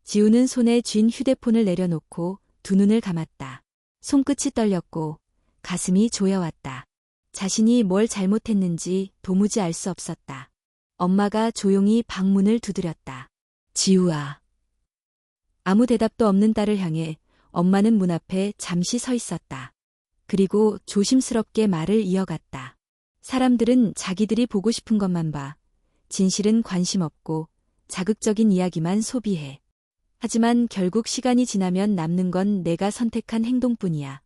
지우는 손에 쥔 휴대폰을 내려놓고 두 눈을 감았다. 손끝이 떨렸고 가슴이 조여왔다. 자신이 뭘 잘못했는지 도무지 알 수 없었다. 엄마가 조용히 방문을 두드렸다. 지우아. 아무 대답도 없는 딸을 향해 엄마는 문 앞에 잠시 서 있었다. 그리고 조심스럽게 말을 이어갔다. 사람들은 자기들이 보고 싶은 것만 봐. 진실은 관심 없고 자극적인 이야기만 소비해. 하지만 결국 시간이 지나면 남는 건 내가 선택한 행동뿐이야.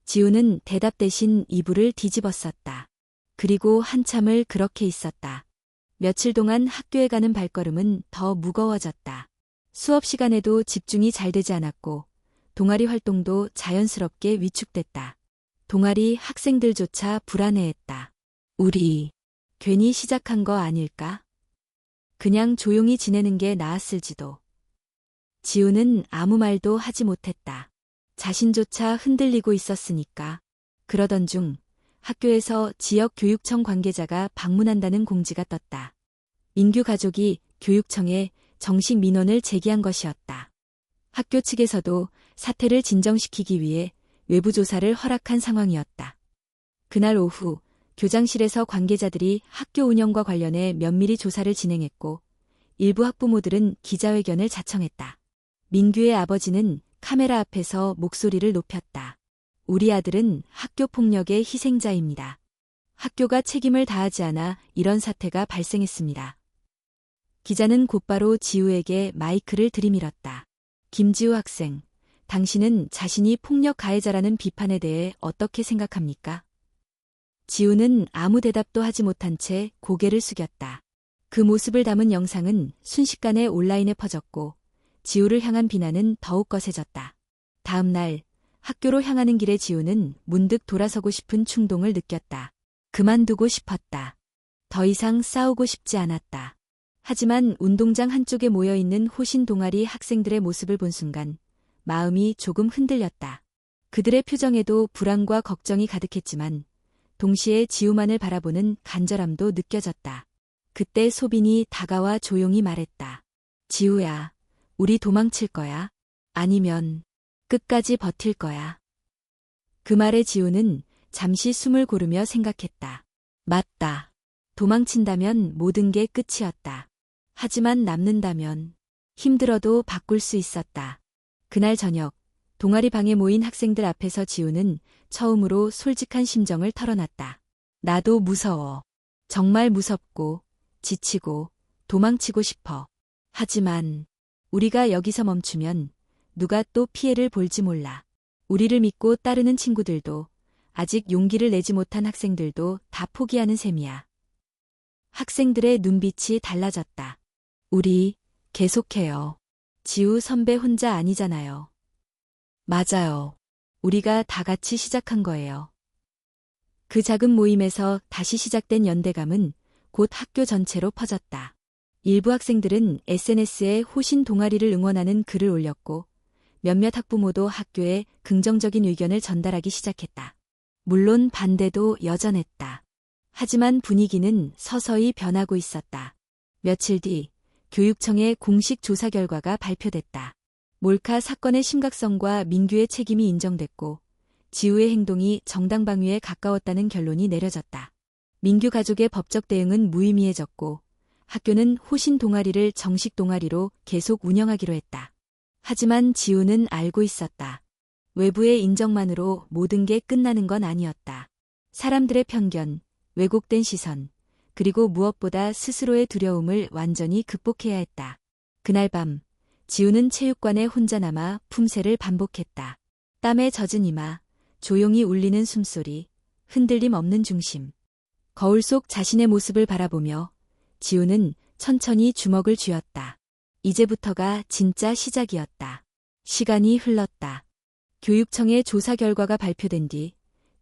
지우는 대답 대신 이불을 뒤집었었다. 그리고 한참을 그렇게 있었다. 며칠 동안 학교에 가는 발걸음은 더 무거워졌다. 수업 시간에도 집중이 잘 되지 않았고 동아리 활동도 자연스럽게 위축됐다. 동아리 학생들조차 불안해했다. 우리 괜히 시작한 거 아닐까? 그냥 조용히 지내는 게 나았을지도. 지우는 아무 말도 하지 못했다. 자신조차 흔들리고 있었으니까. 그러던 중 학교에서 지역교육청 관계자가 방문한다는 공지가 떴다. 민규 가족이 교육청에 정식 민원을 제기한 것이었다. 학교 측에서도 사태를 진정시키기 위해 외부 조사를 허락한 상황이었다. 그날 오후 교장실에서 관계자들이 학교 운영과 관련해 면밀히 조사를 진행했고 일부 학부모들은 기자회견을 자청했다. 민규의 아버지는 카메라 앞에서 목소리를 높였다. 우리 아들은 학교 폭력의 희생자입니다. 학교가 책임을 다하지 않아 이런 사태가 발생했습니다. 기자는 곧바로 지우에게 마이크를 들이밀었다. 김지우 학생, 당신은 자신이 폭력 가해자라는 비판에 대해 어떻게 생각합니까? 지우는 아무 대답도 하지 못한 채 고개를 숙였다. 그 모습을 담은 영상은 순식간에 온라인에 퍼졌고 지우를 향한 비난은 더욱 거세졌다. 다음 날 학교로 향하는 길에 지우는 문득 돌아서고 싶은 충동을 느꼈다. 그만두고 싶었다. 더 이상 싸우고 싶지 않았다. 하지만 운동장 한쪽에 모여있는 호신 동아리 학생들의 모습을 본 순간 마음이 조금 흔들렸다. 그들의 표정에도 불안과 걱정이 가득했지만 동시에 지우만을 바라보는 간절함도 느껴졌다. 그때 소빈이 다가와 조용히 말했다. 지우야, 우리 도망칠 거야? 아니면 끝까지 버틸 거야? 그 말에 지우는 잠시 숨을 고르며 생각했다. 맞다. 도망친다면 모든 게 끝이었다. 하지만 남는다면 힘들어도 바꿀 수 있었다. 그날 저녁 동아리 방에 모인 학생들 앞에서 지우는 처음으로 솔직한 심정을 털어놨다. 나도 무서워. 정말 무섭고 지치고 도망치고 싶어. 하지만 우리가 여기서 멈추면 누가 또 피해를 볼지 몰라. 우리를 믿고 따르는 친구들도 아직 용기를 내지 못한 학생들도 다 포기하는 셈이야. 학생들의 눈빛이 달라졌다. 우리 계속해요. 지우 선배 혼자 아니잖아요. 맞아요. 우리가 다 같이 시작한 거예요. 그 작은 모임에서 다시 시작된 연대감은 곧 학교 전체로 퍼졌다. 일부 학생들은 SNS에 호신 동아리를 응원하는 글을 올렸고 몇몇 학부모도 학교에 긍정적인 의견을 전달하기 시작했다. 물론 반대도 여전했다. 하지만 분위기는 서서히 변하고 있었다. 며칠 뒤 교육청의 공식 조사 결과가 발표됐다. 몰카 사건의 심각성과 민규의 책임이 인정됐고 지우의 행동이 정당방위에 가까웠다는 결론이 내려졌다. 민규 가족의 법적 대응은 무의미해졌고 학교는 호신 동아리를 정식 동아리로 계속 운영하기로 했다. 하지만 지우는 알고 있었다. 외부의 인정만으로 모든 게 끝나는 건 아니었다. 사람들의 편견, 왜곡된 시선, 그리고 무엇보다 스스로의 두려움을 완전히 극복해야 했다. 그날 밤 지우는 체육관에 혼자 남아 품새를 반복했다. 땀에 젖은 이마, 조용히 울리는 숨소리, 흔들림 없는 중심. 거울 속 자신의 모습을 바라보며 지우는 천천히 주먹을 쥐었다. 이제부터가 진짜 시작이었다. 시간이 흘렀다. 교육청의 조사 결과가 발표된 뒤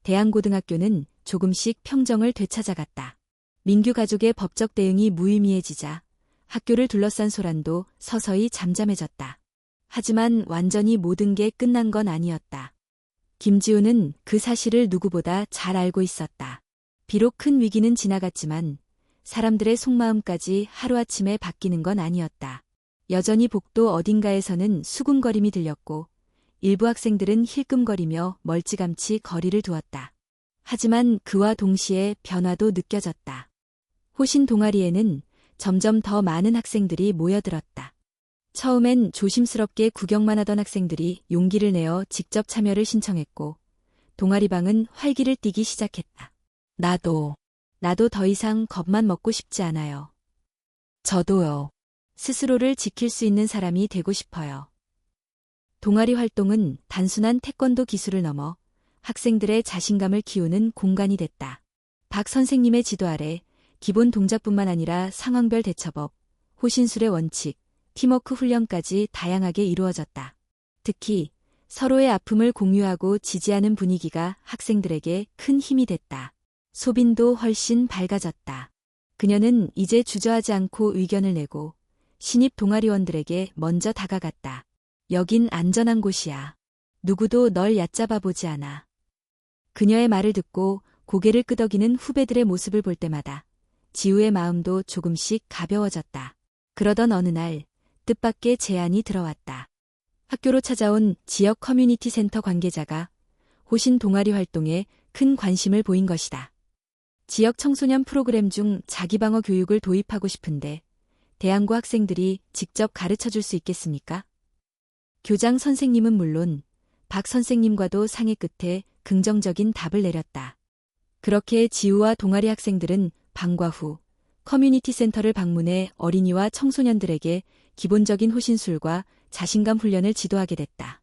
대한고등학교는 조금씩 평정을 되찾아갔다. 민규 가족의 법적 대응이 무의미해지자 학교를 둘러싼 소란도 서서히 잠잠해졌다. 하지만 완전히 모든 게 끝난 건 아니었다. 김지우는 그 사실을 누구보다 잘 알고 있었다. 비록 큰 위기는 지나갔지만 사람들의 속마음까지 하루아침에 바뀌는 건 아니었다. 여전히 복도 어딘가에서는 수군거림이 들렸고 일부 학생들은 힐끔거리며 멀찌감치 거리를 두었다. 하지만 그와 동시에 변화도 느껴졌다. 호신 동아리에는 점점 더 많은 학생들이 모여들었다. 처음엔 조심스럽게 구경만 하던 학생들이 용기를 내어 직접 참여를 신청했고 동아리방은 활기를 띠기 시작했다. 나도 더 이상 겁만 먹고 싶지 않아요. 저도요. 스스로를 지킬 수 있는 사람이 되고 싶어요. 동아리 활동은 단순한 태권도 기술을 넘어 학생들의 자신감을 키우는 공간이 됐다. 박 선생님의 지도 아래 기본 동작뿐만 아니라 상황별 대처법, 호신술의 원칙, 팀워크 훈련까지 다양하게 이루어졌다. 특히 서로의 아픔을 공유하고 지지하는 분위기가 학생들에게 큰 힘이 됐다. 소빈도 훨씬 밝아졌다. 그녀는 이제 주저하지 않고 의견을 내고 신입 동아리원들에게 먼저 다가갔다. 여긴 안전한 곳이야. 누구도 널 얕잡아 보지 않아. 그녀의 말을 듣고 고개를 끄덕이는 후배들의 모습을 볼 때마다 지우의 마음도 조금씩 가벼워졌다. 그러던 어느 날 뜻밖의 제안이 들어왔다. 학교로 찾아온 지역 커뮤니티 센터 관계자가 호신 동아리 활동에 큰 관심을 보인 것이다. 지역 청소년 프로그램 중 자기방어 교육을 도입하고 싶은데 대안고 학생들이 직접 가르쳐줄 수 있겠습니까? 교장 선생님은 물론 박 선생님과도 상의 끝에 긍정적인 답을 내렸다. 그렇게 지우와 동아리 학생들은 방과 후 커뮤니티 센터를 방문해 어린이와 청소년들에게 기본적인 호신술과 자신감 훈련을 지도하게 됐다.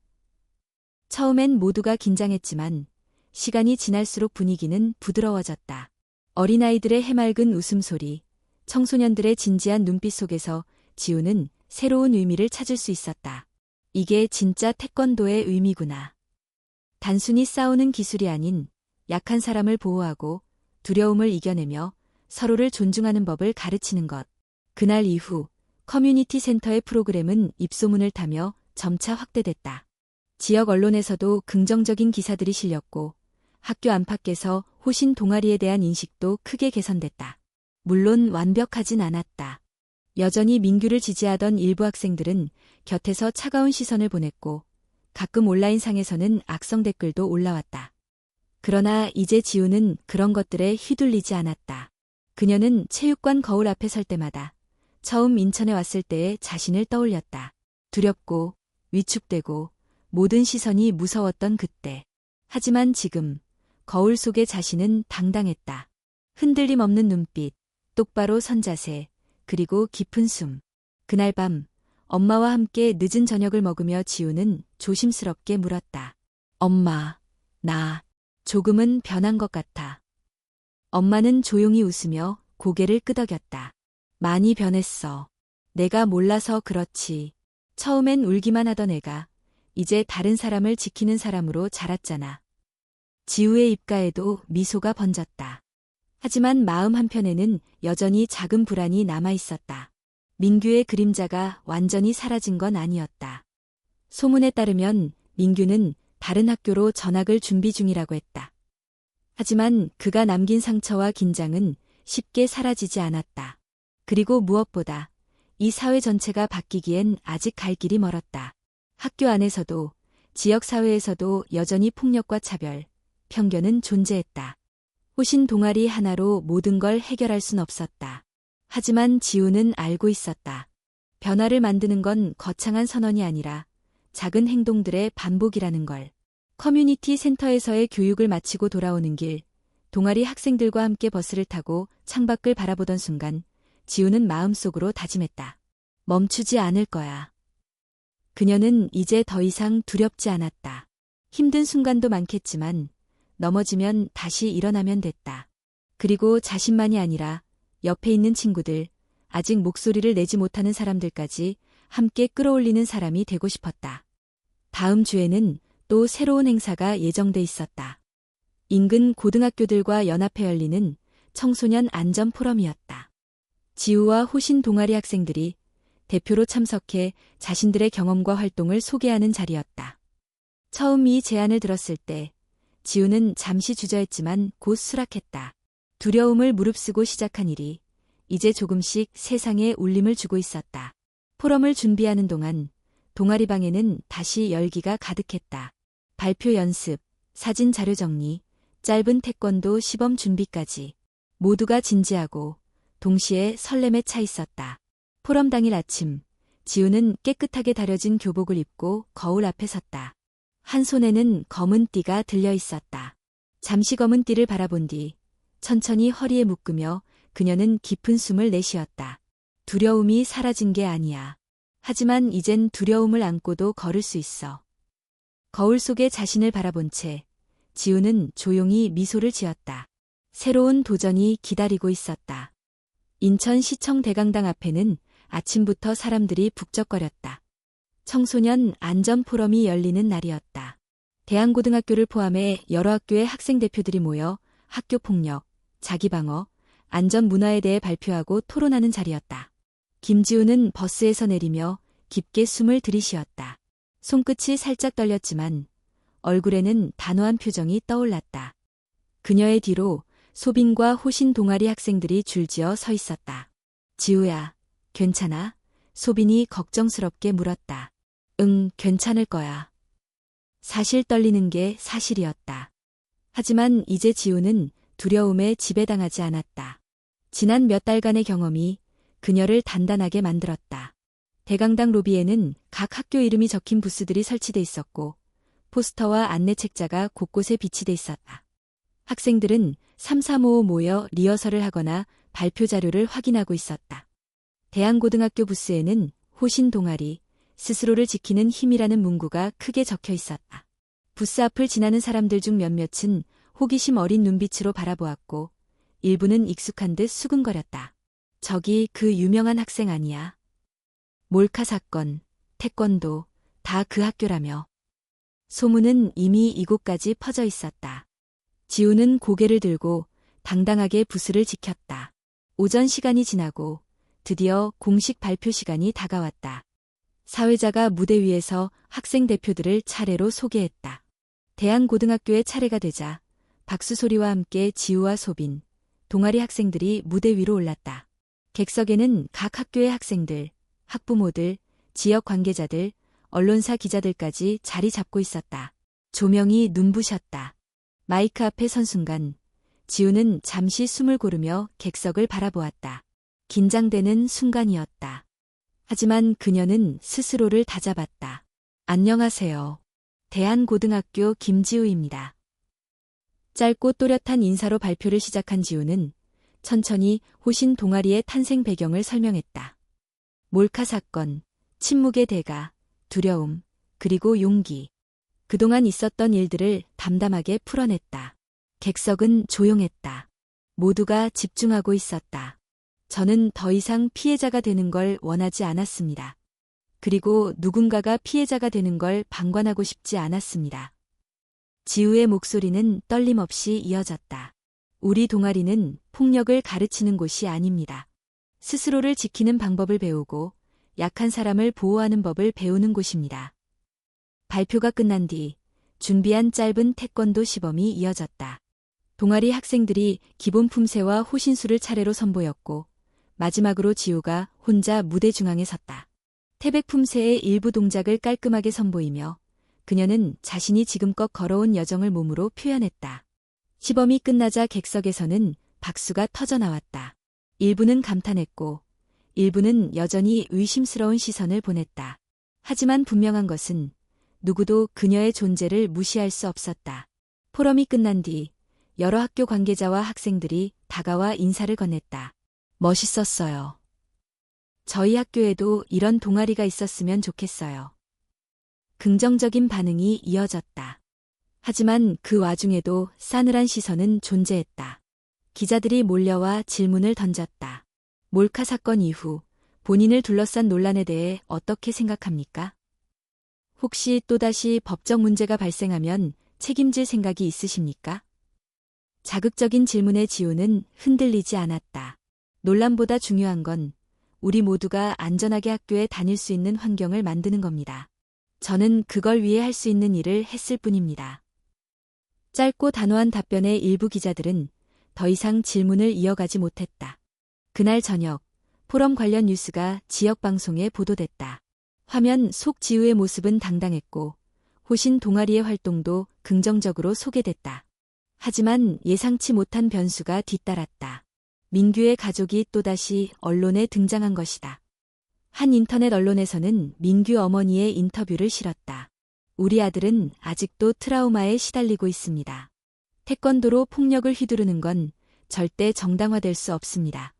처음엔 모두가 긴장했지만 시간이 지날수록 분위기는 부드러워졌다. 어린아이들의 해맑은 웃음소리, 청소년들의 진지한 눈빛 속에서 지우는 새로운 의미를 찾을 수 있었다. 이게 진짜 태권도의 의미구나. 단순히 싸우는 기술이 아닌 약한 사람을 보호하고 두려움을 이겨내며 서로를 존중하는 법을 가르치는 것. 그날 이후 커뮤니티 센터의 프로그램은 입소문을 타며 점차 확대됐다. 지역 언론에서도 긍정적인 기사들이 실렸고 학교 안팎에서 호신 동아리에 대한 인식도 크게 개선됐다. 물론 완벽하진 않았다. 여전히 민규를 지지하던 일부 학생들은 곁에서 차가운 시선을 보냈고 가끔 온라인상에서는 악성 댓글도 올라왔다. 그러나 이제 지우는 그런 것들에 휘둘리지 않았다. 그녀는 체육관 거울 앞에 설 때마다 처음 인천에 왔을 때의 자신을 떠올렸다. 두렵고 위축되고 모든 시선이 무서웠던 그때. 하지만 지금 거울 속의 자신은 당당했다. 흔들림 없는 눈빛, 똑바로 선 자세, 그리고 깊은 숨. 그날 밤 엄마와 함께 늦은 저녁을 먹으며 지우는 조심스럽게 물었다. 엄마, 나 조금은 변한 것 같아. 엄마는 조용히 웃으며 고개를 끄덕였다. 많이 변했어. 내가 몰라서 그렇지. 처음엔 울기만 하던 애가 이제 다른 사람을 지키는 사람으로 자랐잖아. 지우의 입가에도 미소가 번졌다. 하지만 마음 한편에는 여전히 작은 불안이 남아 있었다. 민규의 그림자가 완전히 사라진 건 아니었다. 소문에 따르면 민규는 다른 학교로 전학을 준비 중이라고 했다. 하지만 그가 남긴 상처와 긴장은 쉽게 사라지지 않았다. 그리고 무엇보다 이 사회 전체가 바뀌기엔 아직 갈 길이 멀었다. 학교 안에서도 지역 사회에서도 여전히 폭력과 차별, 편견은 존재했다. 호신 동아리 하나로 모든 걸 해결할 순 없었다. 하지만 지우는 알고 있었다. 변화를 만드는 건 거창한 선언이 아니라 작은 행동들의 반복이라는 걸. 커뮤니티 센터에서의 교육을 마치고 돌아오는 길, 동아리 학생들과 함께 버스를 타고 창밖을 바라보던 순간 지우는 마음속으로 다짐했다. 멈추지 않을 거야. 그녀는 이제 더 이상 두렵지 않았다. 힘든 순간도 많겠지만 넘어지면 다시 일어나면 됐다. 그리고 자신만이 아니라 옆에 있는 친구들, 아직 목소리를 내지 못하는 사람들까지 함께 끌어올리는 사람이 되고 싶었다. 다음 주에는 또 새로운 행사가 예정돼 있었다. 인근 고등학교들과 연합해 열리는 청소년 안전 포럼이었다. 지우와 호신 동아리 학생들이 대표로 참석해 자신들의 경험과 활동을 소개하는 자리였다. 처음 이 제안을 들었을 때 지우는 잠시 주저했지만 곧 수락했다. 두려움을 무릅쓰고 시작한 일이 이제 조금씩 세상에 울림을 주고 있었다. 포럼을 준비하는 동안 동아리방에는 다시 열기가 가득했다. 발표 연습, 사진 자료 정리, 짧은 태권도 시범 준비까지 모두가 진지하고 동시에 설렘에 차 있었다. 포럼 당일 아침, 지우는 깨끗하게 다려진 교복을 입고 거울 앞에 섰다. 한 손에는 검은 띠가 들려 있었다. 잠시 검은 띠를 바라본 뒤 천천히 허리에 묶으며 그녀는 깊은 숨을 내쉬었다. 두려움이 사라진 게 아니야. 하지만 이젠 두려움을 안고도 걸을 수 있어. 거울 속의 자신을 바라본 채 지우는 조용히 미소를 지었다. 새로운 도전이 기다리고 있었다. 인천시청 대강당 앞에는 아침부터 사람들이 북적거렸다. 청소년 안전 포럼이 열리는 날이었다. 대한고등학교를 포함해 여러 학교의 학생 대표들이 모여 학교 폭력, 자기방어, 안전 문화에 대해 발표하고 토론하는 자리였다. 김지우는 버스에서 내리며 깊게 숨을 들이쉬었다. 손끝이 살짝 떨렸지만 얼굴에는 단호한 표정이 떠올랐다. 그녀의 뒤로 소빈과 호신 동아리 학생들이 줄지어 서 있었다. 지우야, 괜찮아? 소빈이 걱정스럽게 물었다. 응, 괜찮을 거야. 사실 떨리는 게 사실이었다. 하지만 이제 지우는 두려움에 지배당하지 않았다. 지난 몇 달간의 경험이 그녀를 단단하게 만들었다. 대강당 로비에는 각 학교 이름이 적힌 부스들이 설치돼 있었고 포스터와 안내 책자가 곳곳에 비치돼 있었다. 학생들은 삼삼오오 모여 리허설을 하거나 발표 자료를 확인하고 있었다. 대한고등학교 부스에는 호신 동아리, 스스로를 지키는 힘이라는 문구가 크게 적혀 있었다. 부스 앞을 지나는 사람들 중 몇몇은 호기심 어린 눈빛으로 바라보았고 일부는 익숙한 듯 수근거렸다. 저기 그 유명한 학생 아니야? 몰카 사건, 태권도, 다 그 학교라며. 소문은 이미 이곳까지 퍼져 있었다. 지우는 고개를 들고 당당하게 부스를 지켰다. 오전 시간이 지나고 드디어 공식 발표 시간이 다가왔다. 사회자가 무대 위에서 학생 대표들을 차례로 소개했다. 대한고등학교의 차례가 되자 박수 소리와 함께 지우와 소빈, 동아리 학생들이 무대 위로 올랐다. 객석에는 각 학교의 학생들, 학부모들, 지역 관계자들, 언론사 기자들까지 자리 잡고 있었다. 조명이 눈부셨다. 마이크 앞에 선 순간 지우는 잠시 숨을 고르며 객석을 바라보았다. 긴장되는 순간이었다. 하지만 그녀는 스스로를 다잡았다. 안녕하세요. 대한고등학교 김지우입니다. 짧고 또렷한 인사로 발표를 시작한 지우는 천천히 호신 동아리의 탄생 배경을 설명했다. 몰카 사건, 침묵의 대가, 두려움, 그리고 용기. 그동안 있었던 일들을 담담하게 풀어냈다. 객석은 조용했다. 모두가 집중하고 있었다. 저는 더 이상 피해자가 되는 걸 원하지 않았습니다. 그리고 누군가가 피해자가 되는 걸 방관하고 싶지 않았습니다. 지우의 목소리는 떨림 없이 이어졌다. 우리 동아리는 폭력을 가르치는 곳이 아닙니다. 스스로를 지키는 방법을 배우고 약한 사람을 보호하는 법을 배우는 곳입니다. 발표가 끝난 뒤 준비한 짧은 태권도 시범이 이어졌다. 동아리 학생들이 기본 품새와 호신술을 차례로 선보였고 마지막으로 지우가 혼자 무대 중앙에 섰다. 태백 품새의 일부 동작을 깔끔하게 선보이며 그녀는 자신이 지금껏 걸어온 여정을 몸으로 표현했다. 시범이 끝나자 객석에서는 박수가 터져나왔다. 일부는 감탄했고 일부는 여전히 의심스러운 시선을 보냈다. 하지만 분명한 것은 누구도 그녀의 존재를 무시할 수 없었다. 포럼이 끝난 뒤 여러 학교 관계자와 학생들이 다가와 인사를 건넸다. 멋있었어요. 저희 학교에도 이런 동아리가 있었으면 좋겠어요. 긍정적인 반응이 이어졌다. 하지만 그 와중에도 싸늘한 시선은 존재했다. 기자들이 몰려와 질문을 던졌다. 몰카 사건 이후 본인을 둘러싼 논란에 대해 어떻게 생각합니까? 혹시 또다시 법적 문제가 발생하면 책임질 생각이 있으십니까? 자극적인 질문에 지우는 흔들리지 않았다. 논란보다 중요한 건 우리 모두가 안전하게 학교에 다닐 수 있는 환경을 만드는 겁니다. 저는 그걸 위해 할 수 있는 일을 했을 뿐입니다. 짧고 단호한 답변에 일부 기자들은 더 이상 질문을 이어가지 못했다. 그날 저녁, 포럼 관련 뉴스가 지역 방송에 보도됐다. 화면 속 지우의 모습은 당당했고 호신 동아리의 활동도 긍정적으로 소개됐다. 하지만 예상치 못한 변수가 뒤따랐다. 민규의 가족이 또다시 언론에 등장한 것이다. 한 인터넷 언론에서는 민규 어머니의 인터뷰를 실었다. 우리 아들은 아직도 트라우마에 시달리고 있습니다. 태권도로 폭력을 휘두르는 건 절대 정당화될 수 없습니다.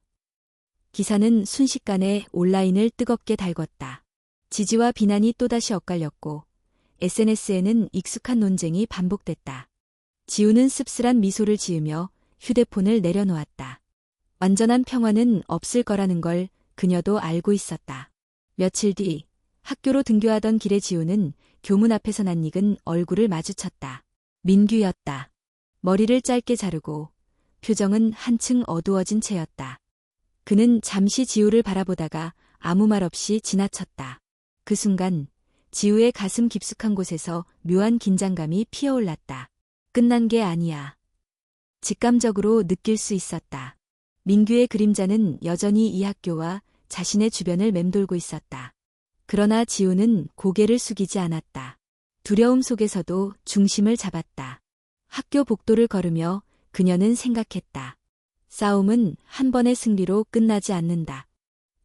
기사는 순식간에 온라인을 뜨겁게 달궜다. 지지와 비난이 또다시 엇갈렸고 SNS에는 익숙한 논쟁이 반복됐다. 지우는 씁쓸한 미소를 지으며 휴대폰을 내려놓았다. 완전한 평화는 없을 거라는 걸 그녀도 알고 있었다. 며칠 뒤 학교로 등교하던 길에 지우는 교문 앞에서 낯익은 얼굴을 마주쳤다. 민규였다. 머리를 짧게 자르고 표정은 한층 어두워진 채였다. 그는 잠시 지우를 바라보다가 아무 말 없이 지나쳤다. 그 순간 지우의 가슴 깊숙한 곳에서 묘한 긴장감이 피어올랐다. 끝난 게 아니야. 직감적으로 느낄 수 있었다. 민규의 그림자는 여전히 이 학교와 자신의 주변을 맴돌고 있었다. 그러나 지우는 고개를 숙이지 않았다. 두려움 속에서도 중심을 잡았다. 학교 복도를 걸으며 그녀는 생각했다. 싸움은 한 번의 승리로 끝나지 않는다.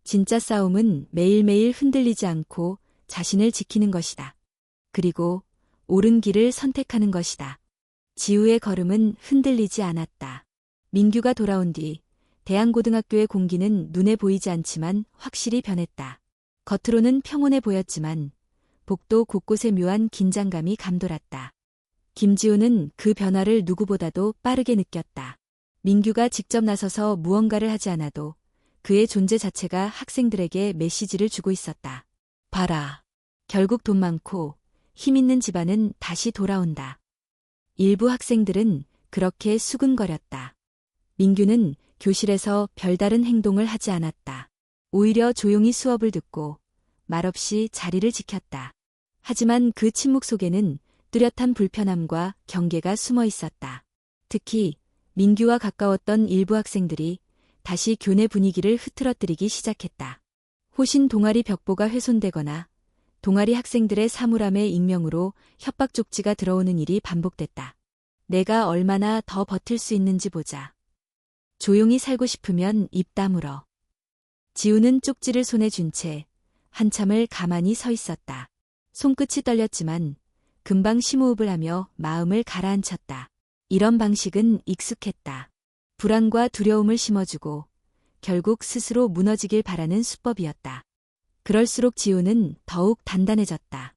진짜 싸움은 매일매일 흔들리지 않고 자신을 지키는 것이다. 그리고 옳은 길을 선택하는 것이다. 지우의 걸음은 흔들리지 않았다. 민규가 돌아온 뒤 대한고등학교의 공기는 눈에 보이지 않지만 확실히 변했다. 겉으로는 평온해 보였지만 복도 곳곳에 묘한 긴장감이 감돌았다. 김지우는 그 변화를 누구보다도 빠르게 느꼈다. 민규가 직접 나서서 무언가를 하지 않아도 그의 존재 자체가 학생들에게 메시지를 주고 있었다. 봐라. 결국 돈 많고 힘 있는 집안은 다시 돌아온다. 일부 학생들은 그렇게 수근거렸다. 민규는 교실에서 별다른 행동을 하지 않았다. 오히려 조용히 수업을 듣고 말없이 자리를 지켰다. 하지만 그 침묵 속에는 뚜렷한 불편함과 경계가 숨어 있었다. 특히 민규와 가까웠던 일부 학생들이 다시 교내 분위기를 흐트러뜨리기 시작했다. 호신 동아리 벽보가 훼손되거나 동아리 학생들의 사물함의 익명으로 협박 쪽지가 들어오는 일이 반복됐다. 내가 얼마나 더 버틸 수 있는지 보자. 조용히 살고 싶으면 입 다물어. 지우는 쪽지를 손에 쥔 채 한참을 가만히 서 있었다. 손끝이 떨렸지만 금방 심호흡을 하며 마음을 가라앉혔다. 이런 방식은 익숙했다. 불안과 두려움을 심어주고 결국 스스로 무너지길 바라는 수법이었다. 그럴수록 지우는 더욱 단단해졌다.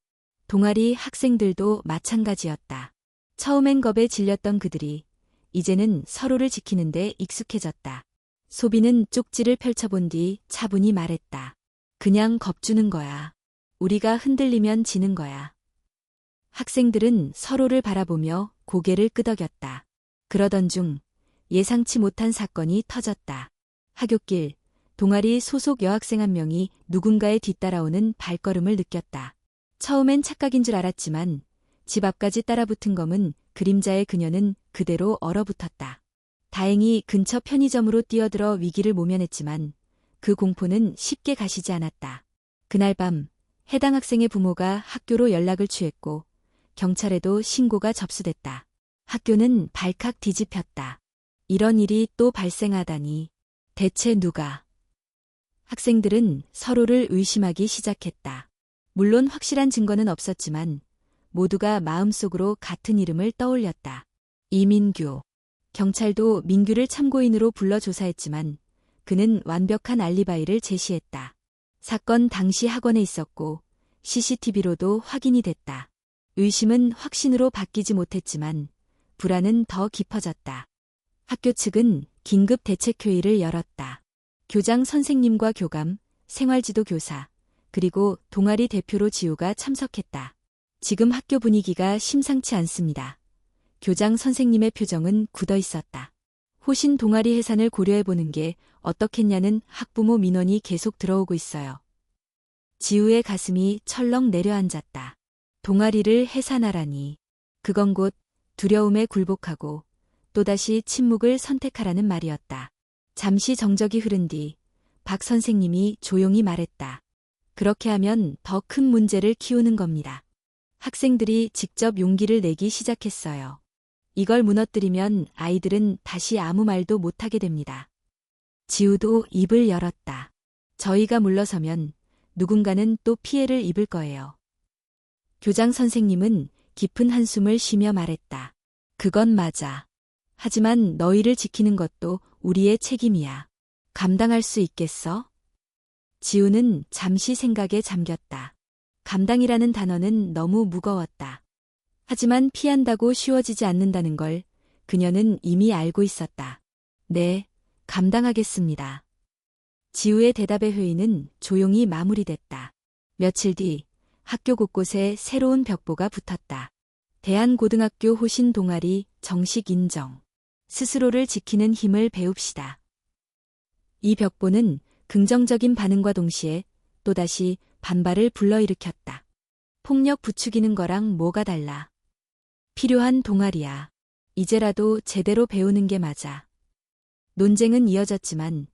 동아리 학생들도 마찬가지였다. 처음엔 겁에 질렸던 그들이 이제는 서로를 지키는데 익숙해졌다. 소비는 쪽지를 펼쳐본 뒤 차분히 말했다. 그냥 겁주는 거야. 우리가 흔들리면 지는 거야. 학생들은 서로를 바라보며 고개를 끄덕였다. 그러던 중 예상치 못한 사건이 터졌다. 하굣길, 동아리 소속 여학생 한 명이 누군가의 뒤따라오는 발걸음을 느꼈다. 처음엔 착각인 줄 알았지만 집 앞까지 따라붙은 검은 그림자의 그녀는 그대로 얼어붙었다. 다행히 근처 편의점으로 뛰어들어 위기를 모면했지만 그 공포는 쉽게 가시지 않았다. 그날 밤 해당 학생의 부모가 학교로 연락을 취했고 경찰에도 신고가 접수됐다. 학교는 발칵 뒤집혔다. 이런 일이 또 발생하다니. 대체 누가? 학생들은 서로를 의심하기 시작했다. 물론 확실한 증거는 없었지만 모두가 마음속으로 같은 이름을 떠올렸다. 이민규. 경찰도 민규를 참고인으로 불러 조사했지만 그는 완벽한 알리바이를 제시했다. 사건 당시 학원에 있었고 CCTV로도 확인이 됐다. 의심은 확신으로 바뀌지 못했지만 불안은 더 깊어졌다. 학교 측은 긴급 대책회의를 열었다. 교장 선생님과 교감, 생활지도 교사, 그리고 동아리 대표로 지우가 참석했다. 지금 학교 분위기가 심상치 않습니다. 교장 선생님의 표정은 굳어 있었다. 호신 동아리 해산을 고려해보는 게 어떻겠냐는 학부모 민원이 계속 들어오고 있어요. 지우의 가슴이 철렁 내려앉았다. 동아리를 해산하라니. 그건 곧 두려움에 굴복하고 또다시 침묵을 선택하라는 말이었다. 잠시 정적이 흐른 뒤 박 선생님이 조용히 말했다. 그렇게 하면 더 큰 문제를 키우는 겁니다. 학생들이 직접 용기를 내기 시작했어요. 이걸 무너뜨리면 아이들은 다시 아무 말도 못하게 됩니다. 지우도 입을 열었다. 저희가 물러서면 누군가는 또 피해를 입을 거예요. 교장 선생님은 깊은 한숨을 쉬며 말했다. 그건 맞아. 하지만 너희를 지키는 것도 우리의 책임이야. 감당할 수 있겠어? 지우는 잠시 생각에 잠겼다. 감당이라는 단어는 너무 무거웠다. 하지만 피한다고 쉬워지지 않는다는 걸 그녀는 이미 알고 있었다. 네, 감당하겠습니다. 지우의 대답에 회의는 조용히 마무리됐다. 며칠 뒤 학교 곳곳에 새로운 벽보가 붙었다. 대한고등학교 호신 동아리 정식 인정. 스스로를 지키는 힘을 배웁시다. 이 벽보는 긍정적인 반응과 동시에 또다시 반발을 불러일으켰다. 폭력 부추기는 거랑 뭐가 달라. 필요한 동아리야. 이제라도 제대로 배우는 게 맞아. 논쟁은 이어졌지만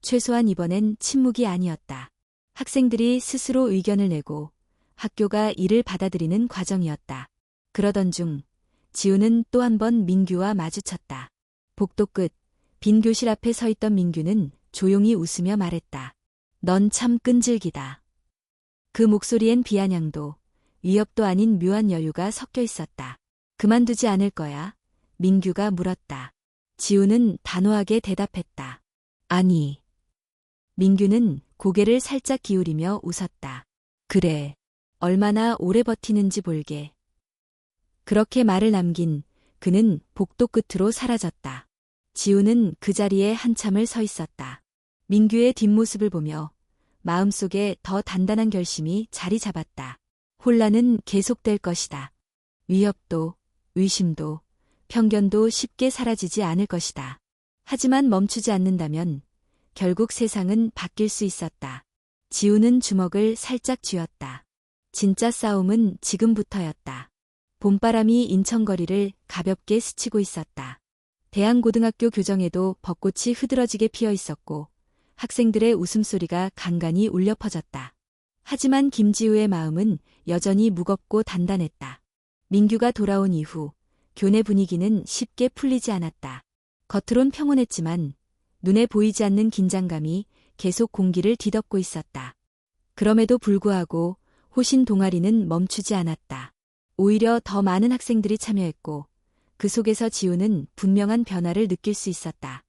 최소한 이번엔 침묵이 아니었다. 학생들이 스스로 의견을 내고 학교가 이를 받아들이는 과정이었다. 그러던 중 지우는 또 한 번 민규와 마주쳤다. 복도 끝 빈 교실 앞에 서 있던 민규는 조용히 웃으며 말했다. 넌 참 끈질기다. 그 목소리엔 비아냥도 위협도 아닌 묘한 여유가 섞여 있었다. 그만두지 않을 거야? 민규가 물었다. 지우는 단호하게 대답했다. 아니. 민규는 고개를 살짝 기울이며 웃었다. 그래. 얼마나 오래 버티는지 볼게. 그렇게 말을 남긴 그는 복도 끝으로 사라졌다. 지우는 그 자리에 한참을 서 있었다. 민규의 뒷모습을 보며 마음속에 더 단단한 결심이 자리 잡았다. 혼란은 계속될 것이다. 위협도, 의심도, 편견도 쉽게 사라지지 않을 것이다. 하지만 멈추지 않는다면 결국 세상은 바뀔 수 있었다. 지우는 주먹을 살짝 쥐었다. 진짜 싸움은 지금부터였다. 봄바람이 인천거리를 가볍게 스치고 있었다. 대한고등학교 교정에도 벚꽃이 흐드러지게 피어 있었고 학생들의 웃음소리가 간간히 울려 퍼졌다. 하지만 김지우의 마음은 여전히 무겁고 단단했다. 민규가 돌아온 이후 교내 분위기는 쉽게 풀리지 않았다. 겉으론 평온했지만 눈에 보이지 않는 긴장감이 계속 공기를 뒤덮고 있었다. 그럼에도 불구하고 호신 동아리는 멈추지 않았다. 오히려 더 많은 학생들이 참여했고 그 속에서 지우는 분명한 변화를 느낄 수 있었다.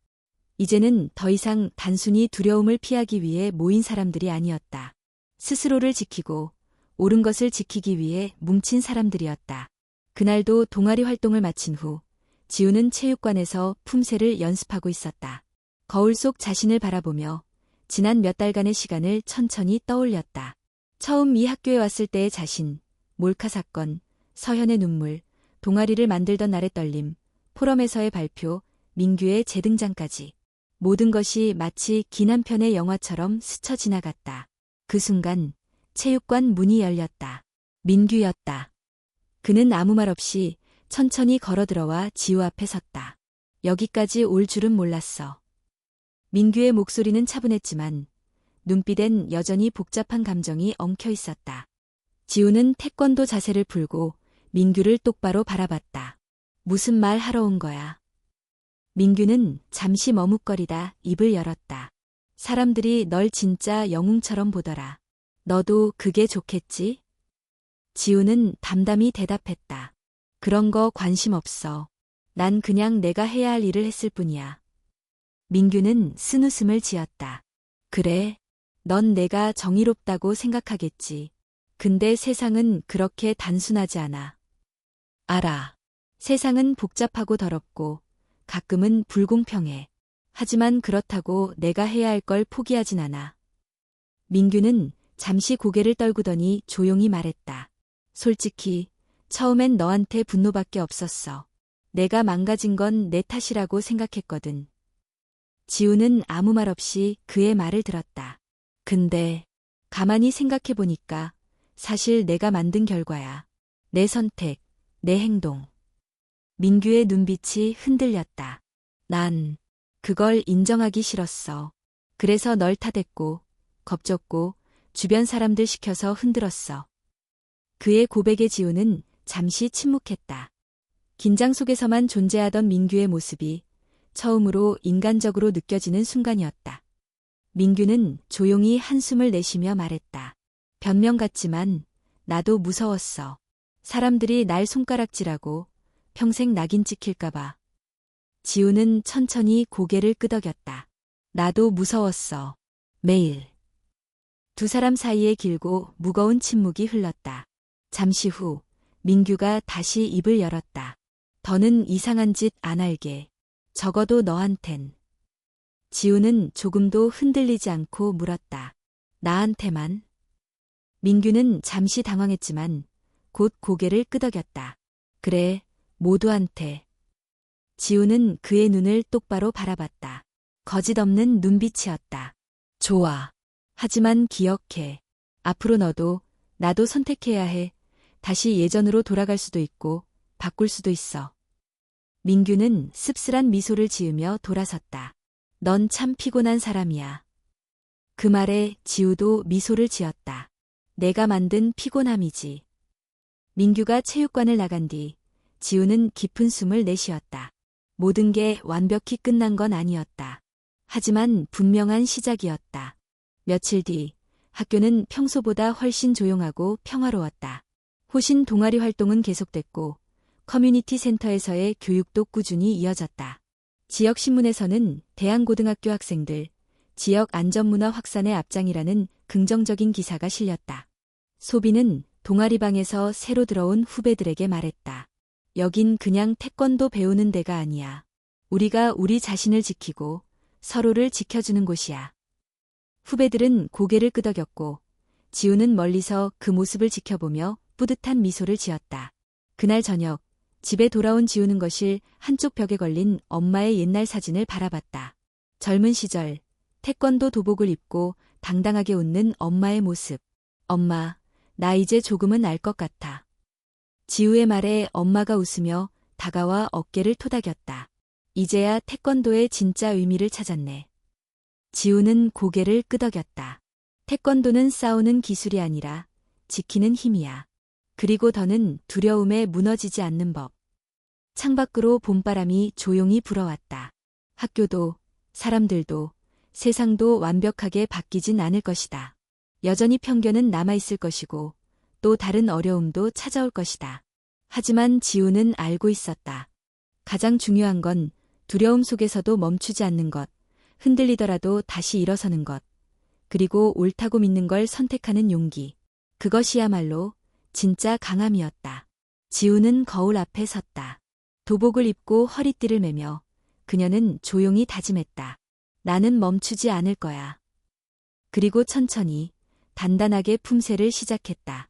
이제는 더 이상 단순히 두려움을 피하기 위해 모인 사람들이 아니었다. 스스로를 지키고 옳은 것을 지키기 위해 뭉친 사람들이었다. 그날도 동아리 활동을 마친 후 지우는 체육관에서 품새를 연습하고 있었다. 거울 속 자신을 바라보며 지난 몇 달간의 시간을 천천히 떠올렸다. 처음 이 학교에 왔을 때의 자신, 몰카 사건, 서현의 눈물, 동아리를 만들던 날의 떨림, 포럼에서의 발표, 민규의 재등장까지. 모든 것이 마치 긴 한 편의 영화처럼 스쳐 지나갔다. 그 순간 체육관 문이 열렸다. 민규였다. 그는 아무 말 없이 천천히 걸어들어와 지우 앞에 섰다. 여기까지 올 줄은 몰랐어. 민규의 목소리는 차분했지만 눈빛엔 여전히 복잡한 감정이 엉켜 있었다. 지우는 태권도 자세를 풀고 민규를 똑바로 바라봤다. 무슨 말 하러 온 거야? 민규는 잠시 머뭇거리다 입을 열었다. 사람들이 널 진짜 영웅처럼 보더라. 너도 그게 좋겠지? 지우는 담담히 대답했다. 그런 거 관심 없어. 난 그냥 내가 해야 할 일을 했을 뿐이야. 민규는 쓴웃음을 지었다. 그래, 넌 내가 정의롭다고 생각하겠지. 근데 세상은 그렇게 단순하지 않아. 알아. 세상은 복잡하고 더럽고 가끔은 불공평해. 하지만 그렇다고 내가 해야 할 걸 포기하진 않아. 민규는 잠시 고개를 떨구더니 조용히 말했다. 솔직히 처음엔 너한테 분노밖에 없었어. 내가 망가진 건 내 탓이라고 생각했거든. 지우는 아무 말 없이 그의 말을 들었다. 근데 가만히 생각해보니까 사실 내가 만든 결과야. 내 선택, 내 행동. 민규의 눈빛이 흔들렸다. 난 그걸 인정하기 싫었어. 그래서 널 탓했고, 겁줬고, 주변 사람들 시켜서 흔들었어. 그의 고백에 지우는 잠시 침묵했다. 긴장 속에서만 존재하던 민규의 모습이 처음으로 인간적으로 느껴지는 순간이었다. 민규는 조용히 한숨을 내쉬며 말했다. 변명 같지만 나도 무서웠어. 사람들이 날 손가락질하고 평생 낙인 찍힐까봐. 지우는 천천히 고개를 끄덕였다. 나도 무서웠어. 매일. 두 사람 사이에 길고 무거운 침묵이 흘렀다. 잠시 후 민규가 다시 입을 열었다. 더는 이상한 짓 안 할게. 적어도 너한텐. 지우는 조금도 흔들리지 않고 물었다. 나한테만? 민규는 잠시 당황했지만 곧 고개를 끄덕였다. 그래, 모두한테. 지우는 그의 눈을 똑바로 바라봤다. 거짓 없는 눈빛이었다. 좋아. 하지만 기억해. 앞으로 너도 나도 선택해야 해. 다시 예전으로 돌아갈 수도 있고 바꿀 수도 있어. 민규는 씁쓸한 미소를 지으며 돌아섰다. 넌 참 피곤한 사람이야. 그 말에 지우도 미소를 지었다. 내가 만든 피곤함이지. 민규가 체육관을 나간 뒤 지우는 깊은 숨을 내쉬었다. 모든 게 완벽히 끝난 건 아니었다. 하지만 분명한 시작이었다. 며칠 뒤 학교는 평소보다 훨씬 조용하고 평화로웠다. 호신 동아리 활동은 계속됐고 커뮤니티 센터에서의 교육도 꾸준히 이어졌다. 지역 신문에서는 대한고등학교 학생들, 지역 안전문화 확산의 앞장이라는 긍정적인 기사가 실렸다. 소비는 동아리방에서 새로 들어온 후배들에게 말했다. 여긴 그냥 태권도 배우는 데가 아니야. 우리가 우리 자신을 지키고 서로를 지켜주는 곳이야. 후배들은 고개를 끄덕였고 지우는 멀리서 그 모습을 지켜보며 뿌듯한 미소를 지었다. 그날 저녁 집에 돌아온 지우는 거실 한쪽 벽에 걸린 엄마의 옛날 사진을 바라봤다. 젊은 시절 태권도 도복을 입고 당당하게 웃는 엄마의 모습. 엄마, 나 이제 조금은 알 것 같아. 지우의 말에 엄마가 웃으며 다가와 어깨를 토닥였다. 이제야 태권도의 진짜 의미를 찾았네. 지우는 고개를 끄덕였다. 태권도는 싸우는 기술이 아니라 지키는 힘이야. 그리고 더는 두려움에 무너지지 않는 법. 창밖으로 봄바람이 조용히 불어왔다. 학교도, 사람들도, 세상도 완벽하게 바뀌진 않을 것이다. 여전히 편견은 남아있을 것이고 또 다른 어려움도 찾아올 것이다. 하지만 지우는 알고 있었다. 가장 중요한 건 두려움 속에서도 멈추지 않는 것, 흔들리더라도 다시 일어서는 것, 그리고 옳다고 믿는 걸 선택하는 용기. 그것이야말로 진짜 강함이었다. 지우는 거울 앞에 섰다. 도복을 입고 허리띠를 매며 그녀는 조용히 다짐했다. 나는 멈추지 않을 거야. 그리고 천천히 단단하게 품새를 시작했다.